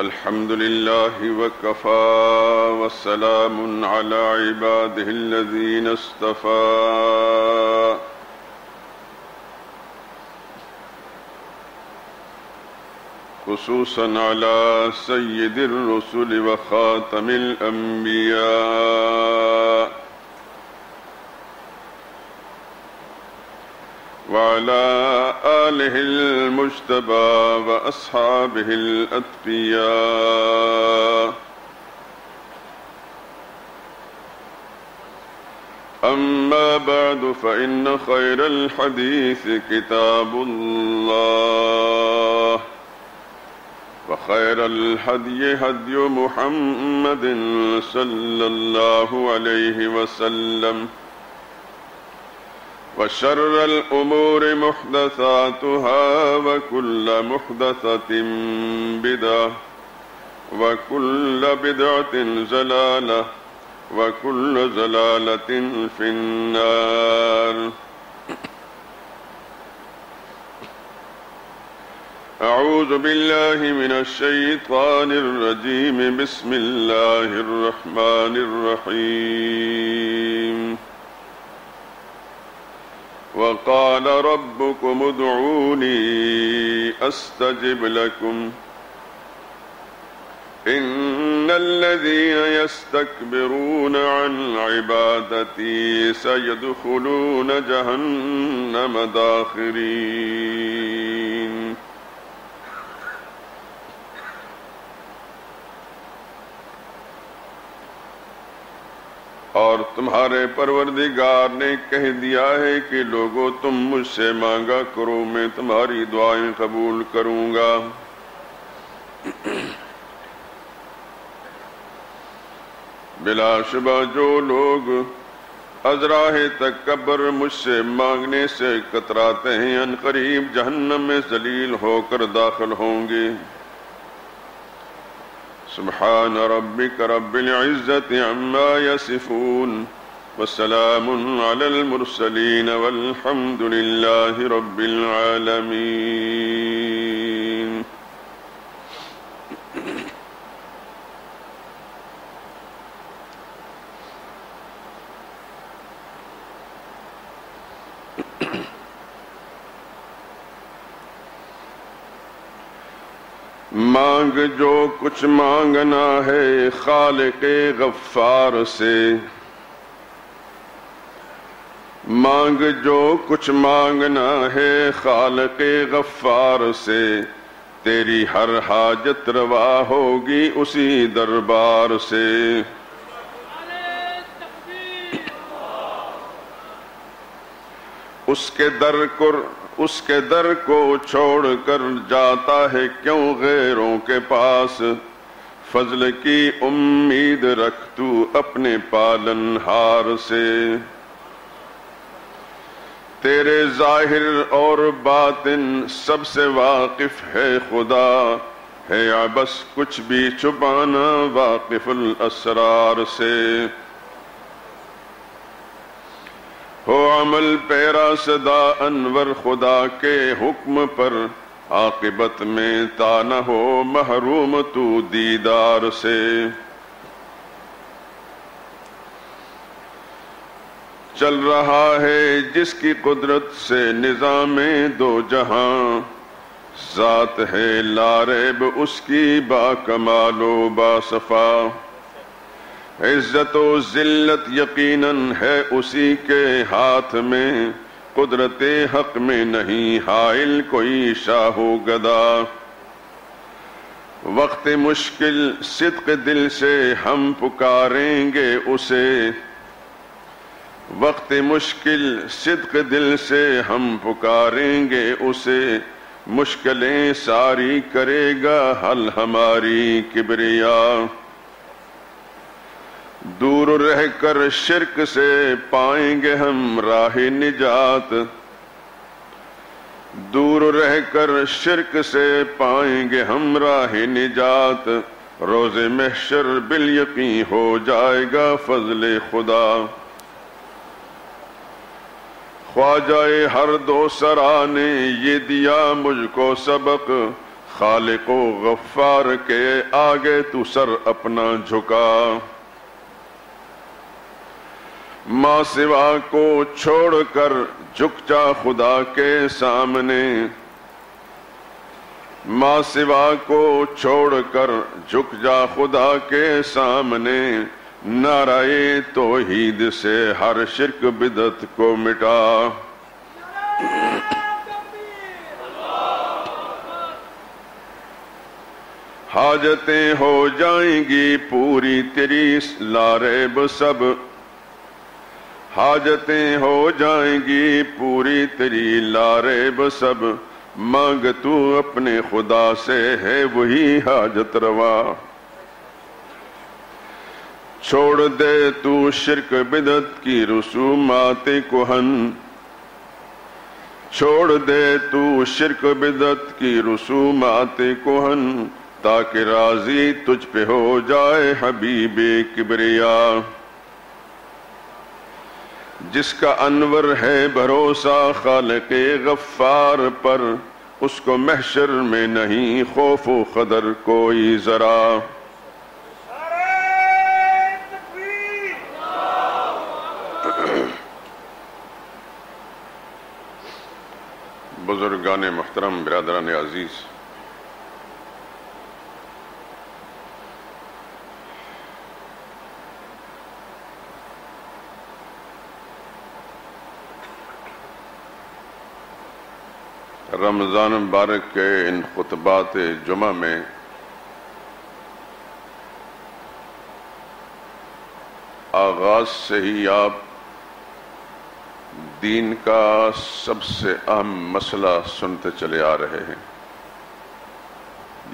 الحمد لله وكفى وسلام على عباده الذين اصطفى خصوصا على سيد الرسل وخاتم الأنبياء وعلى آله المجتبى وأصحابه الأتقياء أما بعد فإن خير الحديث كتاب الله وخير الهدي هدي محمد صلى الله عليه وسلم وشر الأمور محدثاتها وكل محدثة بدعة وكل بدعة ضلالة وكل ضلالة في النار. أعوذ بالله من الشيطان الرجيم. بسم الله الرحمن الرحيم. وقال ربكم ادعوني أستجب لكم إن الذين يستكبرون عن عبادتي سيدخلون جهنم داخرين. اور تمہارے پروردگار نے کہہ دیا ہے کہ لوگو تم مجھ سے مانگا کرو، میں تمہاری دعائیں قبول کروں گا۔ بلا شبہ جو لوگ از راہ تکبر مجھ سے مانگنے سے کتراتے ہیں ان قریب جہنم میں ذلیل ہو کر داخل ہوں گے۔ سبحان ربك رب العزة عما يصفون وسلام على المرسلين والحمد لله رب العالمين. مانگ جو کچھ مانگنا ہے خالق غفار سے، مانگ جو کچھ مانگنا ہے خالق غفار سے، تیری ہر حاجت روا ہوگی اسی دربار سے۔ اس کے در کو چھوڑ کر جاتا ہے کیوں غیروں کے پاس، فضل کی امید رکھ تو اپنے پالن ہار سے۔ تیرے ظاہر اور باطن سب سے واقف ہے خدا، ہے عبث کچھ بھی چھپانا واقف الاسرار سے۔ ہو عمل پیرا صدا انور خدا کے حکم پر، عاقبت میں تا نہ ہو محروم تو دیدار سے۔ چل رہا ہے جس کی قدرت سے نظام دو جہاں، ذات ہے لا ریب اس کی با کمال و با صفا۔ عزت و ذلت یقیناً ہے اسی کے ہاتھ میں، قدرت حق میں نہیں حائل کوئی شاہ و گدا۔ وقت مشکل صدق دل سے ہم پکاریں گے اسے، وقت مشکل صدق دل سے ہم پکاریں گے اسے، مشکلیں ساری کرے گا حل ہماری کبریا۔ دور رہ کر شرک سے پائیں گے ہم راہ نجات، دور رہ کر شرک سے پائیں گے ہم راہ نجات، روز محشر بالیقین ہو جائے گا فضل خدا۔ خواجہ ہر دو سرا نے یہ دیا مجھ کو سبق، خالق و غفار کے آگے تو سر اپنا جھکا، ماں سوا کو چھوڑ کر جھک جا خدا کے سامنے، ماں سوا کو چھوڑ کر جھک جا خدا کے سامنے، نعرہ توحید سے ہر شرک بدعت کو مٹا۔ حاجتیں ہو جائیں گی پوری تیری لا ریب سب، حاجتیں ہو جائیں گی پوری تیری لا ریب سب، مانگ تو اپنے خدا سے ہے وہی حاجت روا، چھوڑ دے تو شرک بدعت کی رسومات کہن، چھوڑ دے تو شرک بدعت کی رسومات کہن، تاکہ راضی تجھ پہ ہو جائے حبیب کبریا، جس کا انور ہے بھروسہ خالق غفار پر، اس کو محشر میں نہیں خوف و خطر کوئی ذرا۔ بزرگان محترم، برادران عزیز، رمضان مبارک کے ان خطبات جمعہ میں آغاز سے ہی آپ دین کا سب سے اہم مسئلہ سنتے چلے آ رہے ہیں۔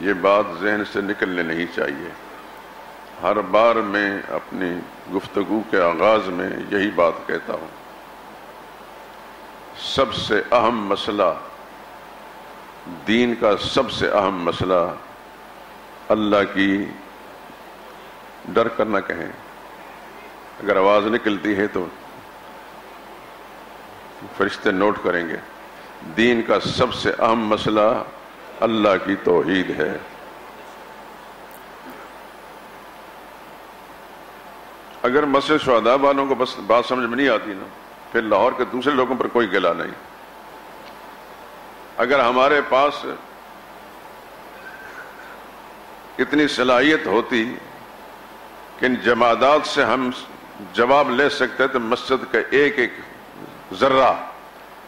یہ بات ذہن سے نکلنے نہیں چاہیے، ہر بار میں اپنی گفتگو کے آغاز میں یہی بات کہتا ہوں، سب سے اہم مسئلہ، دین کا سب سے اہم مسئلہ اللہ کی ڈر کرنا کہیں، اگر آواز نکلتی ہے تو فرشتے نوٹ کریں گے، دین کا سب سے اہم مسئلہ اللہ کی توحید ہے۔ اگر مسجد شہداء والوں کو بس بات سمجھ میں نہیں آتی نا، پھر لاہور کے دوسرے لوگوں پر کوئی گلہ نہیں۔ اگر ہمارے پاس اتنی صلاحیت ہوتی کہ ان جمادات سے ہم جواب لے سکتے تو مسجد کا ایک ایک ذرہ،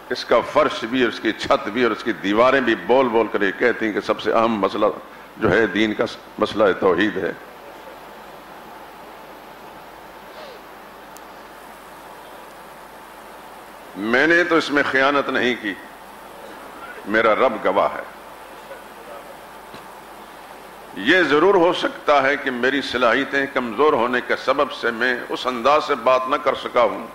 اس کا فرش بھی، اس کی چھت بھی اور اس کی دیواریں بھی بول بول کر یہ کہتی ہیں کہ سب سے اہم مسئلہ جو ہے دین کا مسئلہ توحید ہے۔ میں نے تو اس میں خیانت نہیں کی، میرا رب گواہ ہے۔ یہ ضرور ہو سکتا ہے کہ میری صلاحیتیں کمزور ہونے کے سبب سے میں اس انداز سے بات نہ کر سکا ہوں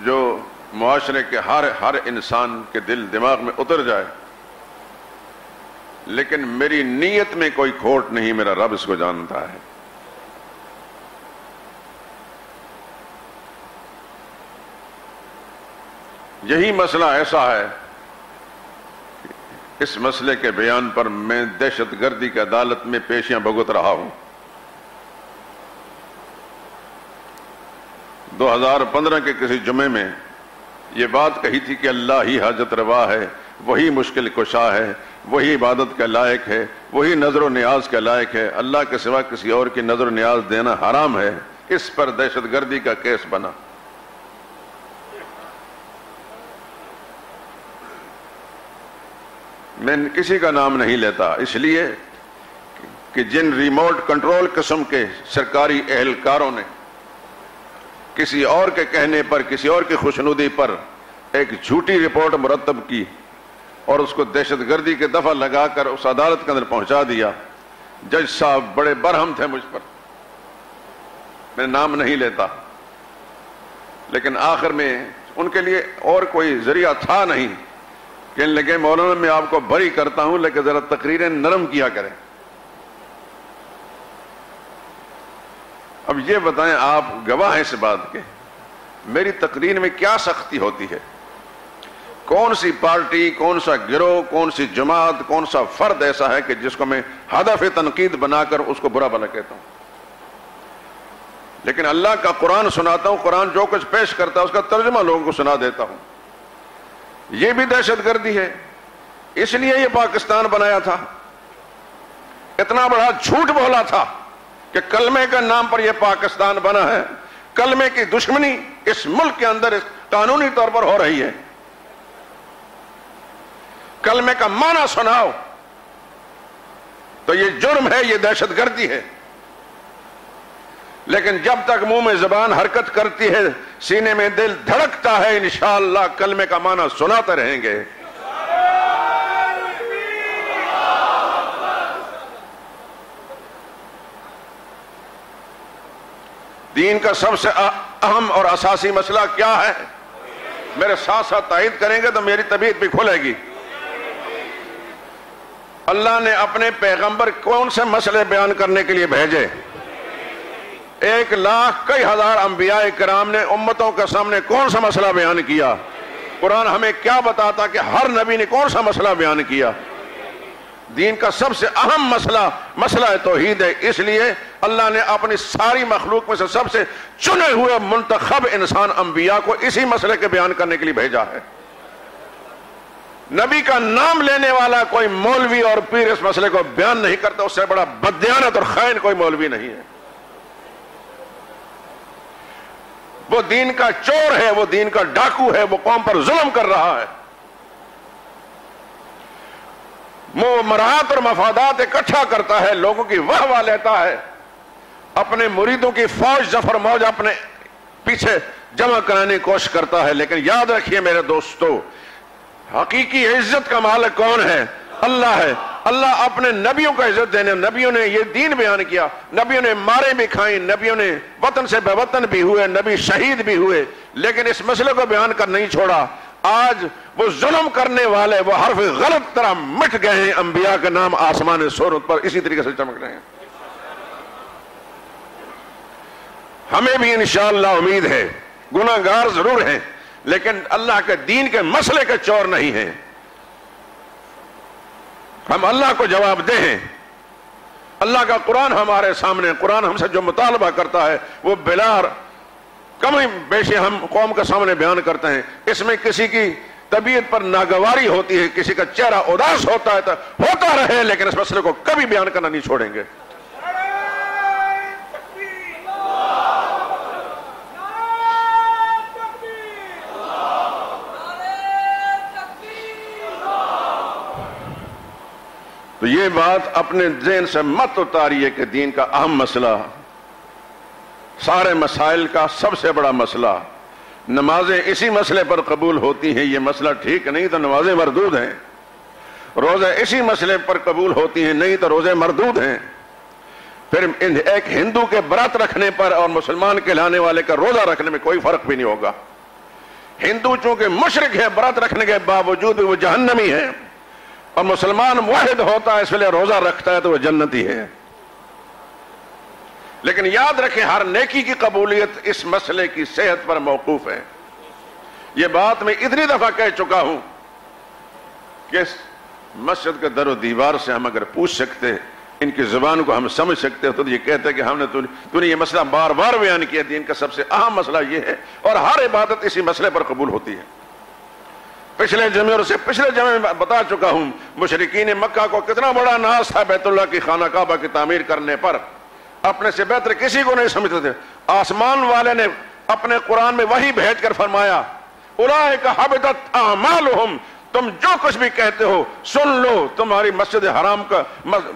جو معاشرے کے ہر انسان کے دل دماغ میں اتر جائے، لیکن میری نیت میں کوئی کھوٹ نہیں، میرا رب اس کو جانتا ہے۔ یہی مسئلہ ایسا ہے، اس مسئلے کے بیان پر میں دہشت گردی کی عدالت میں پیشیاں بھگت رہا ہوں۔ 2015 کے کسی جمعے میں یہ بات کہی تھی کہ اللہ ہی حاجت روا ہے، وہی مشکل کشا ہے، وہی عبادت کا لائق ہے، وہی نظر و نیاز کا لائق ہے، اللہ کے سوا کسی اور کی نظر و نیاز دینا حرام ہے۔ اس پر دہشت گردی کا کیس بنا۔ میں کسی کا نام نہیں لیتا، اس لیے کہ جن ریموٹ کنٹرول قسم کے سرکاری اہلکاروں نے کسی اور کے کہنے پر، کسی اور کی خوشنودی پر ایک جھوٹی رپورٹ مرتب کی اور اس کو دہشت گردی کے دفعہ لگا کر اس عدالت کے اندر پہنچا دیا، جج صاحب بڑے برہم تھے مجھ پر، میں نام نہیں لیتا، لیکن آخر میں ان کے لیے اور کوئی ذریعہ تھا نہیں، کہنے لگے مولانا میں آپ کو بری کرتا ہوں لیکن ذرا تقریریں نرم کیا کریں۔ اب یہ بتائیں، آپ گواہ ہیں اس بات کے، میری تقریر میں کیا سختی ہوتی ہے؟ کون سی پارٹی، کون سا گروہ، کون سی جماعت، کون سا فرد ایسا ہے کہ جس کو میں ہدف تنقید بنا کر اس کو برا بھلا کہتا ہوں؟ لیکن اللہ کا قرآن سناتا ہوں، قرآن جو کچھ پیش کرتا ہے اس کا ترجمہ لوگوں کو سنا دیتا ہوں۔ یہ بھی دہشت گردی ہے، اس لیے یہ پاکستان بنایا تھا، اتنا بڑا جھوٹ بولا تھا کہ کلمے کا نام پر یہ پاکستان بنا ہے۔ کلمے کی دشمنی اس ملک کے اندر قانونی طور پر ہو رہی ہے۔ کلمے کا معنی سناؤ تو یہ جرم ہے، یہ دہشت گردی ہے۔ لیکن جب تک منہ میں زبان حرکت کرتی ہے، سینے میں دل دھڑکتا ہے، انشاءاللہ کلمے کا معنی سناتے رہیں گے۔ دین کا سب سے اہم اور اساسی مسئلہ کیا ہے؟ میرے ساتھ ساتھ تائید کریں گے تو میری طبیعت بھی کھلے گی۔ اللہ نے اپنے پیغمبر کون سے مسئلے بیان کرنے کے لیے بھیجے؟ 1,00,000 کئی ہزار انبیاء کرام نے امتوں کے سامنے کون سا مسئلہ بیان کیا؟ قرآن ہمیں کیا بتاتا کہ ہر نبی نے کون سا مسئلہ بیان کیا؟ دین کا سب سے اہم مسئلہ توحید ہے۔ اس لیے اللہ نے اپنی ساری مخلوق میں سے سب سے چنے ہوئے منتخب انسان انبیاء کو اسی مسئلے کے بیان کرنے کے لیے بھیجا ہے۔ نبی کا نام لینے والا کوئی مولوی اور پیر اس مسئلے کو بیان نہیں کرتا، اس سے بڑا بددیانت اور خائن کوئی مولوی نہیں ہے۔ وہ دین کا چور ہے، وہ دین کا ڈاکو ہے، وہ قوم پر ظلم کر رہا ہے، وہ مراعات اور مفادات اکٹھا کرتا ہے، لوگوں کی واہ واہ لیتا ہے، اپنے مریدوں کی فوج ظفر موج اپنے پیچھے جمع کرانے کی کوشش کرتا ہے۔ لیکن یاد رکھیے میرے دوستو، حقیقی عزت کا مالک کون ہے؟ اللہ ہے۔ اللہ اپنے نبیوں کا عزت دینے، نبیوں نے یہ دین بیان کیا، نبیوں نے مارے بھی کھائیں، نبیوں نے وطن سے بے وطن بھی ہوئے، نبی شہید بھی ہوئے، لیکن اس مسئلے کو بیان کر نہیں چھوڑا۔ آج وہ ظلم کرنے والے وہ حرف غلط طرح مٹ گئے ہیں، انبیاء کا نام آسمان سورت پر اسی طریقے سے چمک رہے ہیں۔ ہمیں بھی انشاءاللہ امید ہے، گناہگار ضرور ہیں لیکن اللہ کے دین کے مسئلے کے چور نہیں ہیں۔ ہم اللہ کو جواب دہ ہیں۔ اللہ کا قرآن ہمارے سامنے، قرآن ہم سے جو مطالبہ کرتا ہے وہ بلا کمی بیشی ہم قوم کے سامنے بیان کرتے ہیں۔ اس میں کسی کی طبیعت پر ناگواری ہوتی ہے، کسی کا چہرہ اداس ہوتا ہے تو ہوتا رہے، لیکن اس مسئلے کو کبھی بیان کرنا نہیں چھوڑیں گے۔ تو یہ بات اپنے ذہن سے مت اتاریے کہ دین کا اہم مسئلہ، سارے مسائل کا سب سے بڑا مسئلہ، نمازیں اسی مسئلے پر قبول ہوتی ہیں، یہ مسئلہ ٹھیک نہیں تو نمازیں مردود ہیں۔ روزے اسی مسئلے پر قبول ہوتی ہیں، نہیں تو روزے مردود ہیں۔ پھر ایک ہندو کے برت رکھنے پر اور مسلمان کہلانے والے کا روزہ رکھنے میں کوئی فرق بھی نہیں ہوگا۔ ہندو چونکہ مشرک ہے، برت رکھنے کے باوجود وہ جہنمی ہے، اور مسلمان موحد ہوتا ہے اس لیے روزہ رکھتا ہے تو وہ جنتی ہے۔ لیکن یاد رکھیں ہر نیکی کی قبولیت اس مسئلے کی صحت پر موقوف ہے۔ یہ بات میں اتنی دفعہ کہہ چکا ہوں کہ اس مسجد کے در و دیوار سے ہم اگر پوچھ سکتے، ان کی زبان کو ہم سمجھ سکتے تو یہ کہتے کہ ہم نے تو نے یہ مسئلہ بار بار بیان کیا، دین کا سب سے اہم مسئلہ یہ ہے، اور ہر عبادت اسی مسئلے پر قبول ہوتی ہے۔ پچھلے جمعے میں بتا چکا ہوں مشرکین مکہ کو کتنا بڑا ناز تھا بیت اللہ کی خانہ کعبہ کی تعمیر کرنے پر، اپنے سے بہتر کسی کو نہیں سمجھتے تھے۔ آسمان والے نے اپنے قرآن میں وحی بھیج کر فرمایا اولئک حبطت اعمالہم، تم جو کچھ بھی کہتے ہو سن لو، تمہاری مسجد حرام کا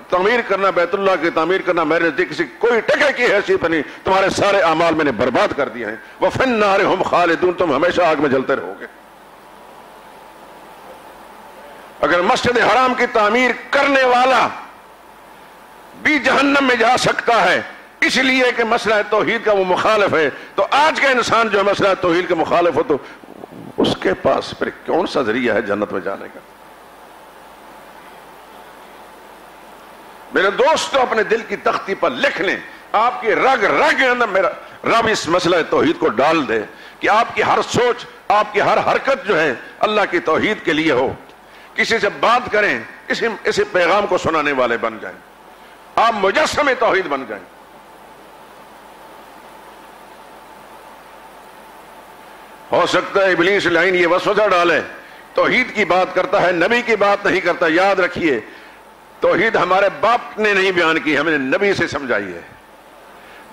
تعمیر کرنا، بیت اللہ کی تعمیر کرنا میرے نزدیک کسی کوئی ٹکے کی حیثیت نہیں، تمہارے سارے اعمال میں نے برباد کر دیے ہیں، وفی النار ہم خالدون، تم ہمیشہ آگ میں جلتے رہو گے۔ اگر مسجد حرام کی تعمیر کرنے والا بھی جہنم میں جا سکتا ہے اس لیے کہ مسئلہ توحید کا وہ مخالف ہے، تو آج کا انسان جو مسئلہ توحید کے مخالف ہو تو اس کے پاس پھر کون سا ذریعہ ہے جنت میں جانے کا؟ میرے دوستو اپنے دل کی تختی پر لکھ لیں، آپ کی رگ رگ اندر میرا رب اس مسئلہ توحید کو ڈال دے کہ آپ کی ہر سوچ آپ کی ہر حرکت جو ہے اللہ کی توحید کے لیے ہو. کسی سے بات کریں اسی پیغام کو سنانے والے بن جائیں. آپ مجسم توحید بن جائیں. ہو سکتا ہے ابلیس لائن یہ وسوسہ ڈالے توحید کی بات کرتا ہے نبی کی بات نہیں کرتا. یاد رکھیے توحید ہمارے باپ نے نہیں بیان کی, ہم نے نبی سے سمجھائی ہے.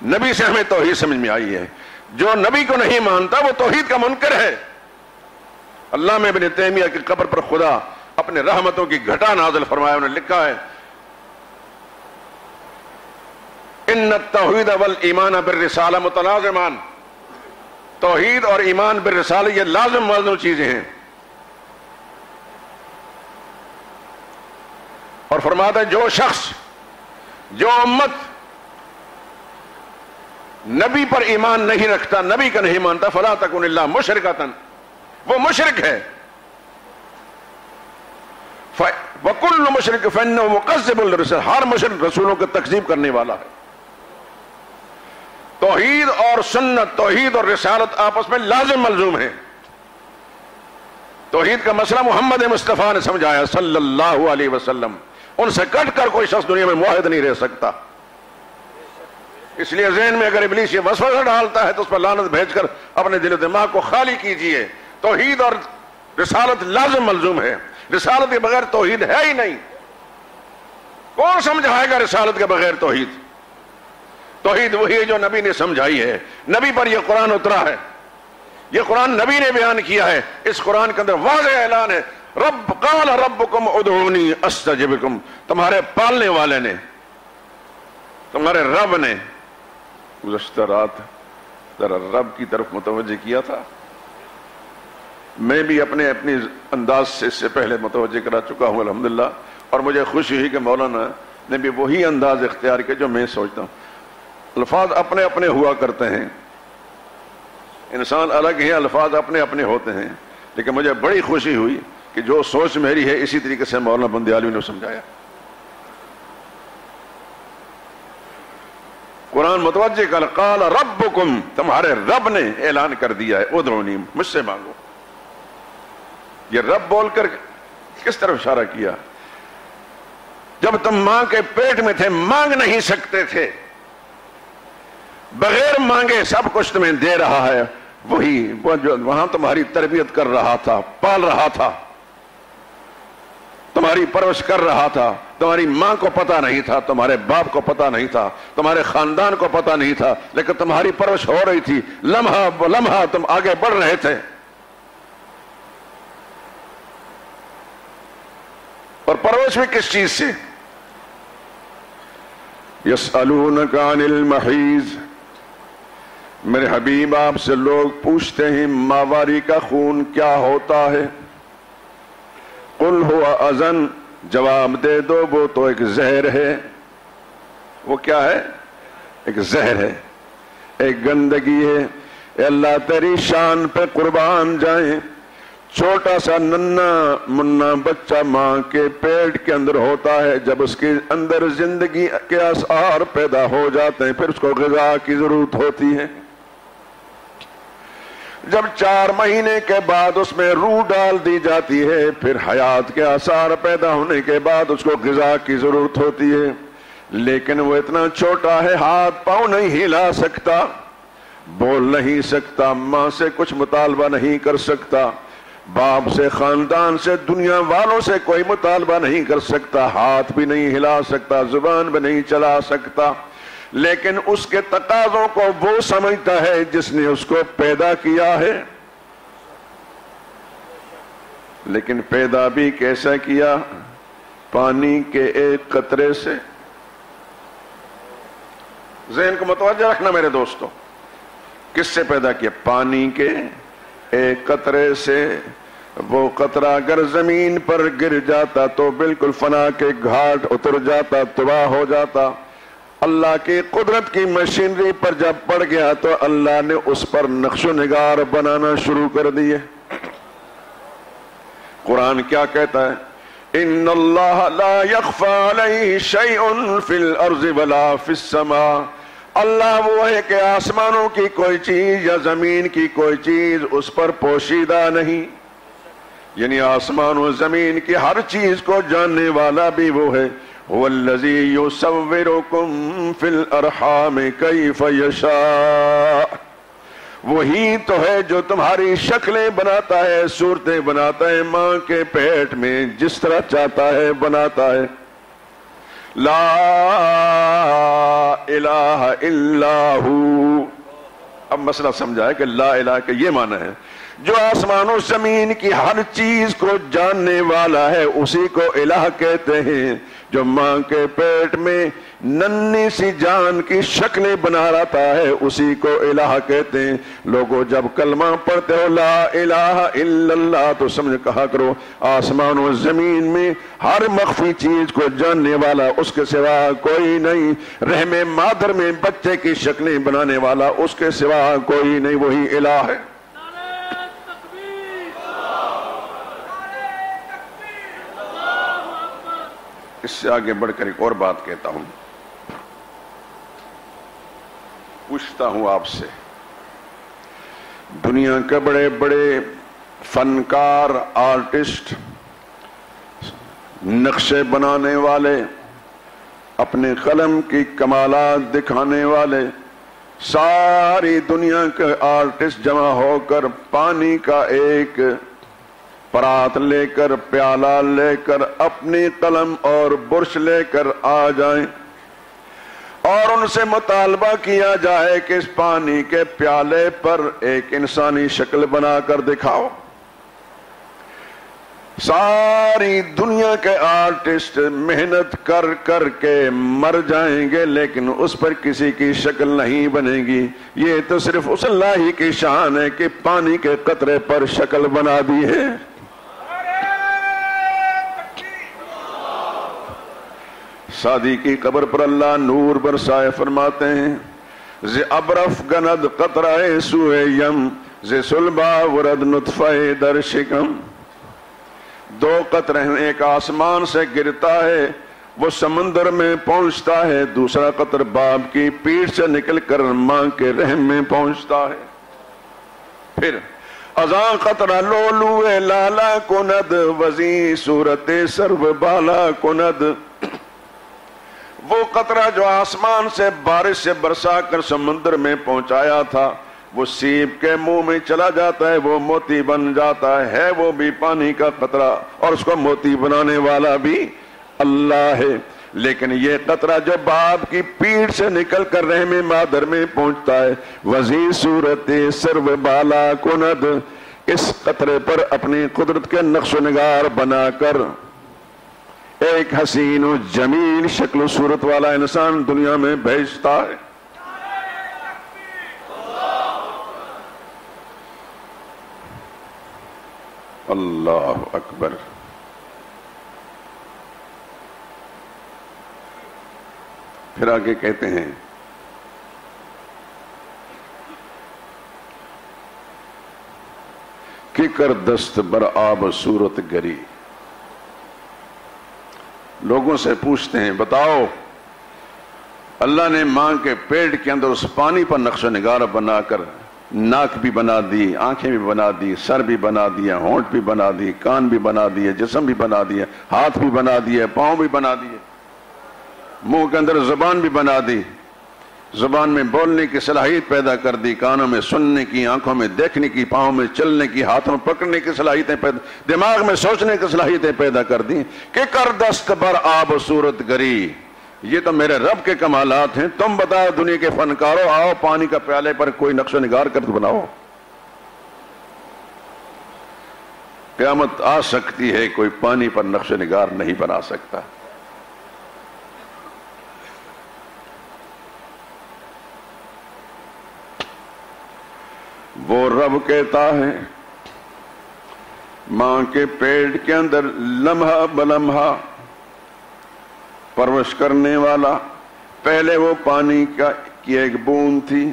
نبی سے ہمیں توحید سمجھ میں آئی ہے. جو نبی کو نہیں مانتا وہ توحید کا منکر ہے. علامہ ابن تیمیہ کی قبر پر خدا اپنے رحمتوں کی گھٹا نازل فرمایا. انہوں نے لکھا ہے ان التوحید والایمان بالرسالہ متلازمان. توحید اور ایمان بالرسالہ یہ لازم ملزوم چیزیں ہیں. اور فرماتا ہے جو شخص جو امت نبی پر ایمان نہیں رکھتا, نبی کا نہیں مانتا, فلا تکن الا مشرکۃ, وہ مشرک ہے. وَكُلُّ مُشْرِكٍ فَإِنَّهُ مُكَذِّبٌ لِلرُّسُلِ, ہر مشرک رسولوں کی تکذیب کرنے والا ہے. توحید اور سنت, توحید اور رسالت آپس میں لازم ملزوم ہیں. توحید کا مسئلہ محمد مصطفیٰ نے سمجھایا صلی اللہ علیہ وسلم. ان سے کٹ کر کوئی شخص دنیا میں موحد نہیں رہ سکتا. اس لیے ذہن میں اگر ابلیس یہ وسوسہ ڈالتا ہے تو اس پر لعنت بھیج کر اپنے دل و دماغ کو خالی کیجئے. توحید اور رسالت لازم ملزوم ہے. رسالت کے بغیر توحید ہے ہی نہیں. کون سمجھائے گا رسالت کے بغیر توحید؟ توحید وہی ہے جو نبی نے سمجھائی ہے. نبی پر یہ قرآن اترا ہے, یہ قرآن نبی نے بیان کیا ہے. اس قرآن کے اندر واضح اعلان ہے رب قال ربکم ادعونی استجب لکم. تمہارے پالنے والے نے, تمہارے رب نے گزشتہ رات ذرا رب کی طرف متوجہ کیا تھا. میں بھی اپنے انداز سے اس سے پہلے متوجہ کرا چکا ہوں الحمدللہ, اور مجھے خوشی ہوئی کہ مولانا نے بھی وہی انداز اختیار کیا جو میں سوچتا ہوں. الفاظ اپنے اپنے ہوا کرتے ہیں, انسان الگ ہی, الفاظ اپنے اپنے ہوتے ہیں, لیکن مجھے بڑی خوشی ہوئی کہ جو سوچ میری ہے اسی طریقے سے مولانا بندیالوی نے سمجھایا. قرآن متوجہ کر قال ربکم, تمہارے رب نے اعلان کر دیا ہے ادعونی, مجھ سے مانگو. یہ رب بول کر کس طرف اشارہ کیا؟ جب تم ماں کے پیٹ میں تھے مانگ نہیں سکتے تھے, بغیر مانگے سب کچھ تمہیں دے رہا ہے. وہی وہ جو وہاں تمہاری تربیت کر رہا تھا, پال رہا تھا, تمہاری پرورش کر رہا تھا. تمہاری ماں کو پتا نہیں تھا, تمہارے باپ کو پتا نہیں تھا, تمہارے خاندان کو پتا نہیں تھا, لیکن تمہاری پرورش ہو رہی تھی. لمحہ بلمحہ تم آگے بڑھ رہے تھے. اور پرورش بھی کس چیز سے؟ یسألونک عن المحیض, میرے حبیب آپ سے لوگ پوچھتے ہیں ماواری کا خون کیا ہوتا ہے. قل هو اذن, جواب دے دو وہ تو ایک زہر ہے. وہ کیا ہے؟ ایک زہر ہے, ایک گندگی ہے. اے اللہ تیری شان پہ قربان جائیں. چھوٹا سا ننا منا بچہ ماں کے پیٹ کے اندر ہوتا ہے, جب اس کے اندر زندگی کے آثار پیدا ہو جاتے ہیں پھر اس کو غذا کی ضرورت ہوتی ہے. جب 4 مہینے کے بعد اس میں روح ڈال دی جاتی ہے, پھر حیات کے آثار پیدا ہونے کے بعد اس کو غذا کی ضرورت ہوتی ہے. لیکن وہ اتنا چھوٹا ہے, ہاتھ پاؤں نہیں ہلا سکتا, بول نہیں سکتا, ماں سے کچھ مطالبہ نہیں کر سکتا, باپ سے, خاندان سے, دنیا والوں سے کوئی مطالبہ نہیں کر سکتا, ہاتھ بھی نہیں ہلا سکتا, زبان بھی نہیں چلا سکتا. لیکن اس کے تقاضوں کو وہ سمجھتا ہے جس نے اس کو پیدا کیا ہے. لیکن پیدا بھی کیسا کیا؟ پانی کے ایک قطرے سے. ذہن کو متوجہ رکھنا میرے دوستو, کس سے پیدا کیا؟ پانی کے ایک قطرے سے. وہ قطرہ اگر زمین پر گر جاتا تو بالکل فنا کے گھاٹ اتر جاتا, تباہ ہو جاتا. اللہ کی قدرت کی مشینری پر جب پڑ گیا تو اللہ نے اس پر نقش و نگار بنانا شروع کر دیے. قرآن کیا کہتا ہے؟ ان اللہ لا يخفى علیہ شیء فی الارض ولا فی السماء. اللہ وہ ہے کہ آسمانوں کی کوئی چیز یا زمین کی کوئی چیز اس پر پوشیدہ نہیں، یعنی آسمان و زمین کی ہر چیز کو جاننے والا بھی وہ ہے۔ هو الذی یصورکم فی الارحام کیف یشاء، وہی تو ہے جو تمہاری شکلیں بناتا ہے، صورتیں بناتا ہے ماں کے پیٹ میں جس طرح چاہتا ہے بناتا ہے۔ لا الہ الا ہو، اب مسئلہ سمجھا ہے کہ لا الہ کا یہ معنی ہے جو آسمان و زمین کی ہر چیز کو جاننے والا ہے اسی کو الہ کہتے ہیں، جو ماں کے پیٹ میں ننھی سی جان کی شکلیں بنا رہتا ہے اسی کو الہ کہتے ہیں۔ لوگوں جب کلمہ پڑھتے ہو لا الہ الا اللہ تو سمجھ کہا کرو آسمان و زمین میں ہر مخفی چیز کو جاننے والا اس کے سوا کوئی نہیں، رحم مادر میں بچے کی شکلیں بنانے والا اس کے سوا کوئی نہیں، وہی الہ ہے۔ اس سے آگے بڑھ کر ایک اور بات کہتا ہوں، پوچھتا ہوں آپ سے، دنیا کے بڑے بڑے فنکار، آرٹسٹ، نقشے بنانے والے، اپنے قلم کی کمالات دکھانے والے، ساری دنیا کے آرٹسٹ جمع ہو کر پانی کا ایک پرات لے کر، پیالہ لے کر، اپنی قلم اور برش لے کر آ جائیں اور ان سے مطالبہ کیا جائے کہ اس پانی کے پیالے پر ایک انسانی شکل بنا کر دکھاؤ، ساری دنیا کے آرٹسٹ محنت کر کر کے مر جائیں گے لیکن اس پر کسی کی شکل نہیں بنے گی۔ یہ تو صرف اس اللہ ہی کی شان ہے کہ پانی کے قطرے پر شکل بنا دی ہے۔ سعدی کی قبر پر اللہ نور برسائے، فرماتے ہیں ز ابرف گند قطرہ سوئے یم ز صلبہ ورد نطفہ در شکم، دو قطرے ایک آسمان سے گرتا ہے وہ سمندر میں پہنچتا ہے، دوسرا قطر باپ کی پیٹھ سے نکل کر ماں کے رحم میں پہنچتا ہے۔ پھر ازاں قطرہ لولوے لالا کند وزی صورت سرو بالا کند، وہ قطرہ جو آسمان سے بارش سے برسا کر سمندر میں پہنچایا تھا وہ سیب کے منہ میں چلا جاتا ہے، وہ موتی بن جاتا ہے وہ بھی پانی کا قطرہ اور اس کو موتی بنانے والا بھی اللہ ہے۔ لیکن یہ قطرہ جو باپ کی پیٹھ سے نکل کر رحم مادر میں پہنچتا ہے، وزی صورت سرو بالا کند، اس قطرے پر اپنی قدرت کے نقش و نگار بنا کر ایک حسین و جمیل شکل و صورت والا انسان دنیا میں بھیجتا ہے۔ اللہ اکبر۔ پھر آگے کہتے ہیں کہ کر دست بر آب صورت گری، لوگوں سے پوچھتے ہیں بتاؤ اللہ نے ماں کے پیٹ کے اندر اس پانی پر نقش و نگار بنا کر ناک بھی بنا دی، آنکھیں بھی بنا دی، سر بھی بنا دیا، ہونٹ بھی بنا دی، کان بھی بنا دیے، جسم بھی بنا دیا، ہاتھ بھی بنا دیے، پاؤں بھی بنا دیے، منہ کے اندر زبان بھی بنا دی، زبان میں بولنے کی صلاحیت پیدا کر دی، کانوں میں سننے کی، آنکھوں میں دیکھنے کی، پاؤں میں چلنے کی، ہاتھوں میں پکڑنے کی صلاحیتیں پیدا، دماغ میں سوچنے کی صلاحیتیں پیدا کر دی کہ کر دست بر آب صورت گری، یہ تو میرے رب کے کمالات ہیں، تم بتاؤ دنیا کے فنکاروں، آؤ پانی کا پیالے پر کوئی نقش و نگار کر بناؤ۔ قیامت آ سکتی ہے کوئی پانی پر نقش و نگار نہیں بنا سکتا۔ وہ رب کہتا ہے ماں کے پیٹ کے اندر لمحہ بلمحہ پرورش کرنے والا، پہلے وہ پانی کی ایک بوند تھی،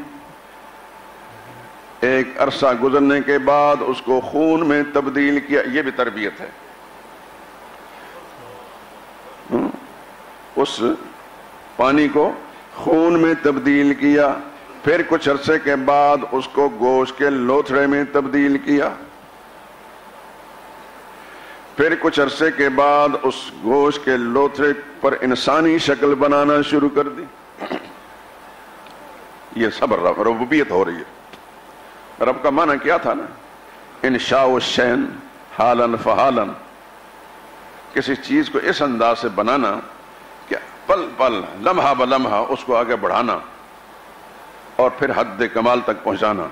ایک عرصہ گزرنے کے بعد اس کو خون میں تبدیل کیا، یہ بھی تربیت ہے۔ اس پانی کو خون میں تبدیل کیا، پھر کچھ عرصے کے بعد اس کو گوشت کے لوتھڑے میں تبدیل کیا، پھر کچھ عرصے کے بعد اس گوشت کے لوتھڑے پر انسانی شکل بنانا شروع کر دی۔ یہ صبر ربوبیت ہو رہی ہے۔ رب کا معنی کیا تھا نا، انشاء الشین حالن فحالن، کسی چیز کو اس انداز سے بنانا کہ پل پل لمحہ بلمحہ اس کو آگے بڑھانا اور پھر حد کمال تک پہنچانا۔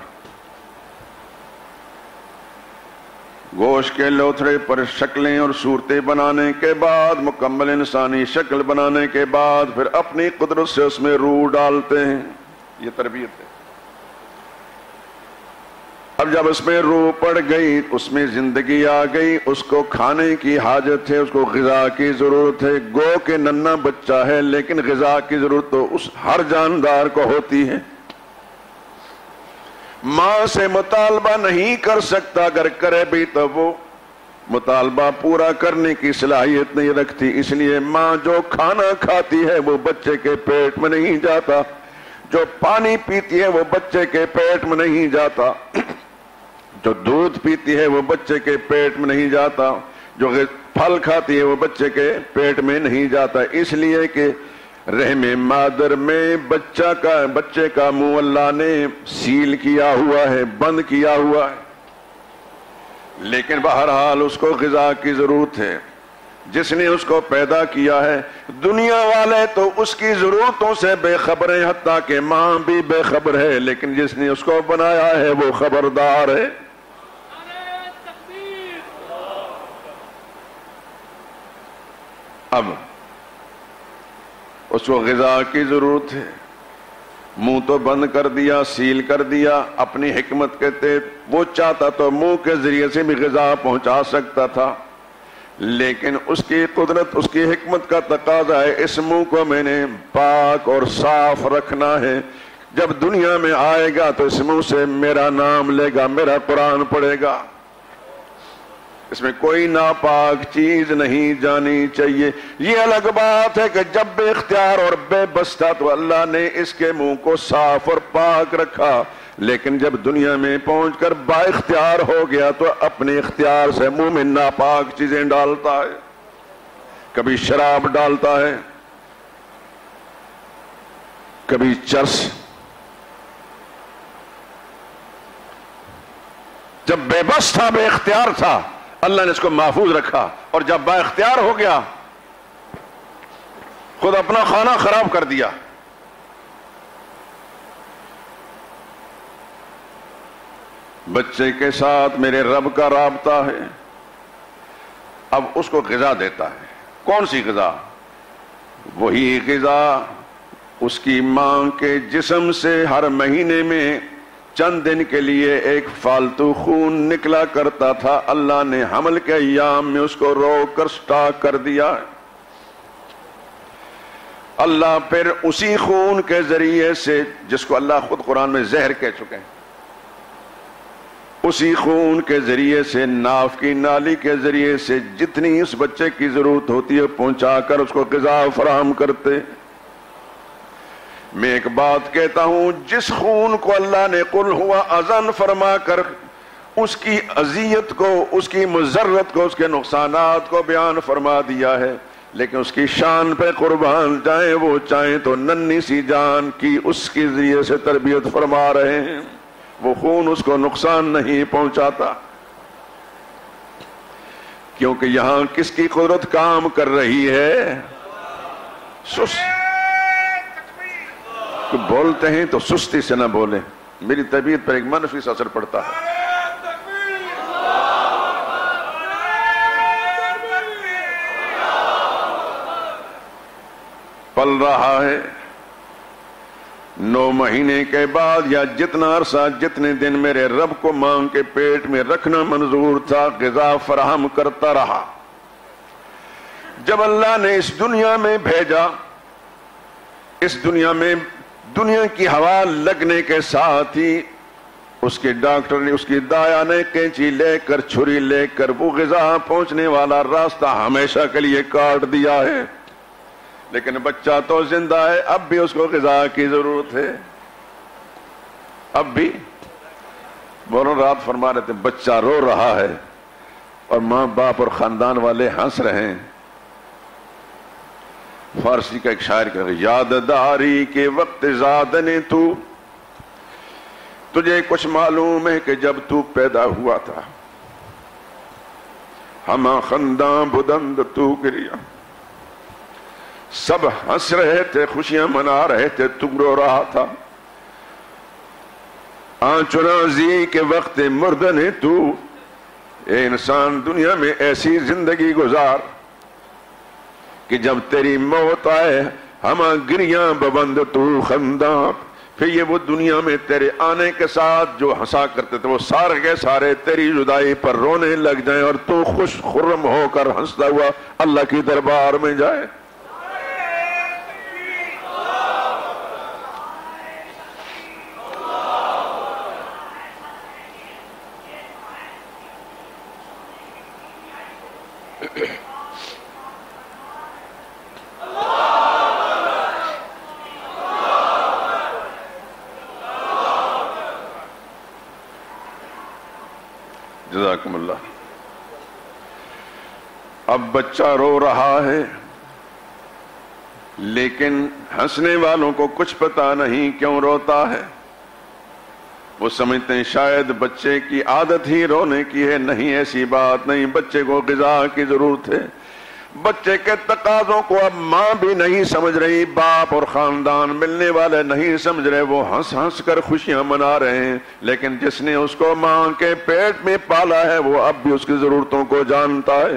گوشت کے لوتھڑے پر شکلیں اور صورتیں بنانے کے بعد، مکمل انسانی شکل بنانے کے بعد، پھر اپنی قدرت سے اس میں روح ڈالتے ہیں۔ یہ تربیت ہے۔ اب جب اس میں روح پڑ گئی، اس میں زندگی آ گئی، اس کو کھانے کی حاجت ہے، اس کو غذا کی ضرورت ہے۔ گو کہ ننھا بچہ ہے لیکن غذا کی ضرورت تو اس ہر جاندار کو ہوتی ہے۔ ماں سے مطالبہ نہیں کر سکتا، اگر کرے بھی تو وہ مطالبہ پورا کرنے کی صلاحیت نہیں رکھتی، اس لیے ماں جو کھانا کھاتی ہے وہ بچے کے پیٹ میں نہیں جاتا، جو پانی پیتی ہے وہ بچے کے پیٹ میں نہیں جاتا، جو دودھ پیتی ہے وہ بچے کے پیٹ میں نہیں جاتا، جو پھل کھاتی ہے وہ بچے کے پیٹ میں نہیں جاتا، اس لیے کہ رحم مادر میں بچے کا منہ اللہ نے سیل کیا ہوا ہے، بند کیا ہوا ہے، لیکن بہرحال اس کو غذا کی ضرورت ہے۔ جس نے اس کو پیدا کیا ہے، دنیا والے تو اس کی ضرورتوں سے بے خبر ہیں، حتیٰ کہ ماں بھی بے خبر ہے، لیکن جس نے اس کو بنایا ہے وہ خبردار ہے۔ اب اس کو غذا کی ضرورت ہے، منہ تو بند کر دیا، سیل کر دیا، اپنی حکمت کے تحت وہ چاہتا تو منہ کے ذریعے سے بھی غذا پہنچا سکتا تھا، لیکن اس کی قدرت، اس کی حکمت کا تقاضا ہے اس منہ کو میں نے پاک اور صاف رکھنا ہے۔ جب دنیا میں آئے گا تو اس منہ سے میرا نام لے گا، میرا قرآن پڑھے گا، اس میں کوئی ناپاک چیز نہیں جانی چاہیے۔ یہ الگ بات ہے کہ جب بے اختیار اور بے بس تھا تو اللہ نے اس کے منہ کو صاف اور پاک رکھا، لیکن جب دنیا میں پہنچ کر با اختیار ہو گیا تو اپنے اختیار سے منہ میں ناپاک چیزیں ڈالتا ہے، کبھی شراب ڈالتا ہے، کبھی چرس۔ جب بے بس تھا، بے اختیار تھا، اللہ نے اس کو محفوظ رکھا، اور جب با اختیار ہو گیا خود اپنا کھانا خراب کر دیا۔ بچے کے ساتھ میرے رب کا رابطہ ہے، اب اس کو غذا دیتا ہے۔ کون سی غذا؟ وہی غذا اس کی ماں کے جسم سے ہر مہینے میں چند دن کے لیے ایک فالتو خون نکلا کرتا تھا، اللہ نے حمل کے ایام میں اس کو روک کر سٹاک کر دیا۔ اللہ پھر اسی خون کے ذریعے سے، جس کو اللہ خود قرآن میں زہر کہہ چکے ہیں، اسی خون کے ذریعے سے، ناف کی نالی کے ذریعے سے جتنی اس بچے کی ضرورت ہوتی ہے پہنچا کر اس کو غذا فراہم کرتے۔ میں ایک بات کہتا ہوں، جس خون کو اللہ نے قل ہوا اذن فرما کر اس کی اذیت کو، اس کی مضرت کو، اس کے نقصانات کو بیان فرما دیا ہے، لیکن اس کی شان پہ قربان جائیں وہ چاہیں تو ننھی سی جان کی اس کے ذریعے سے تربیت فرما رہے ہیں، وہ خون اس کو نقصان نہیں پہنچاتا، کیونکہ یہاں کس کی قدرت کام کر رہی ہے؟ بولتے ہیں تو سستی سے نہ بولیں، میری طبیعت پر ایک منفی اثر پڑتا ہے۔ پل رہا ہے 9 مہینے کے بعد یا جتنا عرصہ، جتنے دن میرے رب کو ماں کے پیٹ میں رکھنا منظور تھا، غذا فراہم کرتا رہا۔ جب اللہ نے اس دنیا میں بھیجا، اس دنیا میں دنیا کی ہوا لگنے کے ساتھ ہی اس کے ڈاکٹر نے، اس کی دایا نے کینچی لے کر، چھری لے کر وہ غذا پہنچنے والا راستہ ہمیشہ کے لیے کاٹ دیا ہے۔ لیکن بچہ تو زندہ ہے، اب بھی اس کو غذا کی ضرورت ہے، اب بھی۔ مولانا رات فرما رہے تھے بچہ رو رہا ہے اور ماں باپ اور خاندان والے ہنس رہے ہیں۔ فارسی کا ایک شاعر کہا یاد داری کے وقت زاد نے تو، تجھے کچھ معلوم ہے کہ جب تو پیدا ہوا تھا ہما خنداں بدند تو گریا، سب ہنس رہے تھے خوشیاں منا رہے تھے، تم رو رہا تھا۔ آنچنازی کے وقت مردن تو، اے انسان دنیا میں ایسی زندگی گزار کہ جب تیری موت آئے ہما گریاں ببند تو خنداں، پھر یہ وہ دنیا میں تیرے آنے کے ساتھ جو ہنسا کرتے تھے وہ سارے کے سارے تیری جدائی پر رونے لگ جائیں اور تو خوش خرم ہو کر ہنستا ہوا اللہ کی دربار میں جائے۔ جزاکم اللہ۔ اب بچہ رو رہا ہے لیکن ہنسنے والوں کو کچھ پتا نہیں کیوں روتا ہے۔ وہ سمجھتے ہیں شاید بچے کی عادت ہی رونے کی ہے، نہیں ایسی بات نہیں، بچے کو غذا کی ضرورت ہے۔ بچے کے تقاضوں کو اب ماں بھی نہیں سمجھ رہی، باپ اور خاندان ملنے والے نہیں سمجھ رہے، وہ ہنس ہنس کر خوشیاں منا رہے ہیں، لیکن جس نے اس کو ماں کے پیٹ میں پالا ہے وہ اب بھی اس کی ضرورتوں کو جانتا ہے۔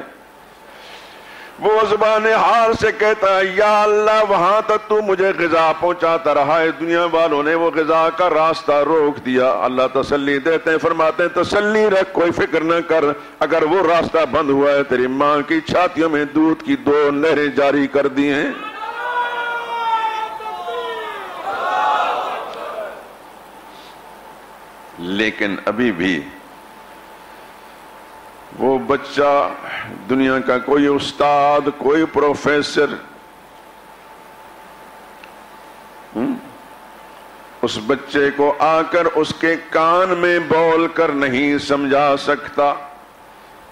وہ زبان حال سے کہتا ہے یا اللہ وہاں تک تو مجھے غذا پہنچاتا رہا ہے، دنیا والوں نے وہ غذا کا راستہ روک دیا۔ اللہ تسلی دیتے ہیں، فرماتے ہیں تسلی رکھ، کوئی فکر نہ کر، اگر وہ راستہ بند ہوا ہے تیری ماں کی چھاتیوں میں دودھ کی 2 نہریں جاری کر دی ہیں۔ لیکن ابھی بھی وہ بچہ دنیا کا کوئی استاد، کوئی پروفیسر اس بچے کو آ کر اس کے کان میں بول کر نہیں سمجھا سکتا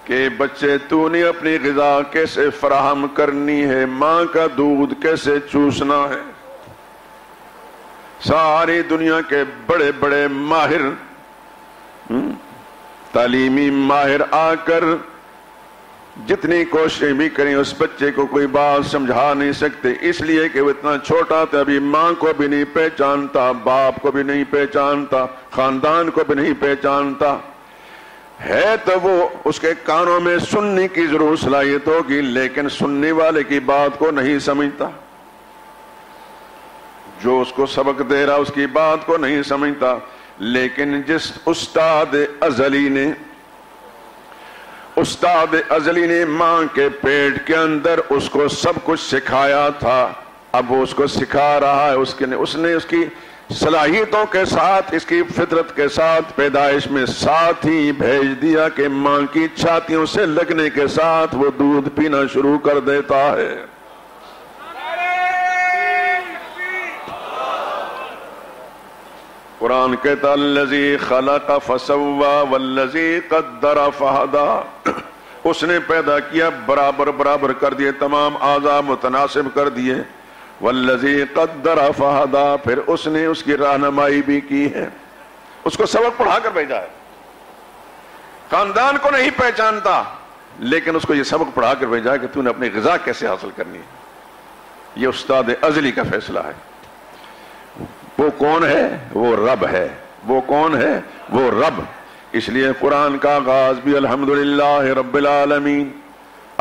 کہ بچے تو نے اپنی غذا کیسے فراہم کرنی ہے، ماں کا دودھ کیسے چوسنا ہے۔ ساری دنیا کے بڑے بڑے ماہر، تعلیمی ماہر آ کر جتنی کوششیں بھی کریں اس بچے کو کوئی بات سمجھا نہیں سکتے، اس لیے کہ وہ اتنا چھوٹا تھا، ابھی ماں کو بھی نہیں پہچانتا، باپ کو بھی نہیں پہچانتا، خاندان کو بھی نہیں پہچانتا ہے، تو وہ اس کے کانوں میں سننے کی ضرور صلاحیت ہوگی لیکن سننے والے کی بات کو نہیں سمجھتا، جو اس کو سبق دے رہا اس کی بات کو نہیں سمجھتا۔ لیکن جس استاد ازلی نے ماں کے پیٹ کے اندر اس کو سب کچھ سکھایا تھا، اب وہ اس کو سکھا رہا ہے، اس نے اس کی صلاحیتوں کے ساتھ، اس کی فطرت کے ساتھ پیدائش میں ساتھ ہی بھیج دیا کہ ماں کی چھاتیوں سے لگنے کے ساتھ وہ دودھ پینا شروع کر دیتا ہے۔ قرآن کہتا الذی خلق فسوى والذی قدر فہدی، اس نے پیدا کیا برابر کر دیے، تمام اعضاء متناسب کر دیے، والذی قدر فہدی، پھر اس نے اس کی رہنمائی بھی کی ہے، اس کو سبق پڑھا کر بھیجا ہے۔ خاندان کو نہیں پہچانتا لیکن اس کو یہ سبق پڑھا کر بھیجا ہے کہ تو نے اپنی غذا کیسے حاصل کرنی ہے۔ یہ استاد ازلی کا فیصلہ ہے۔ وہ کون ہے؟ وہ رب ہے۔ وہ کون ہے؟ وہ رب۔ اس لیے قرآن کا آغاز بھی الحمدللہ رب العالمین،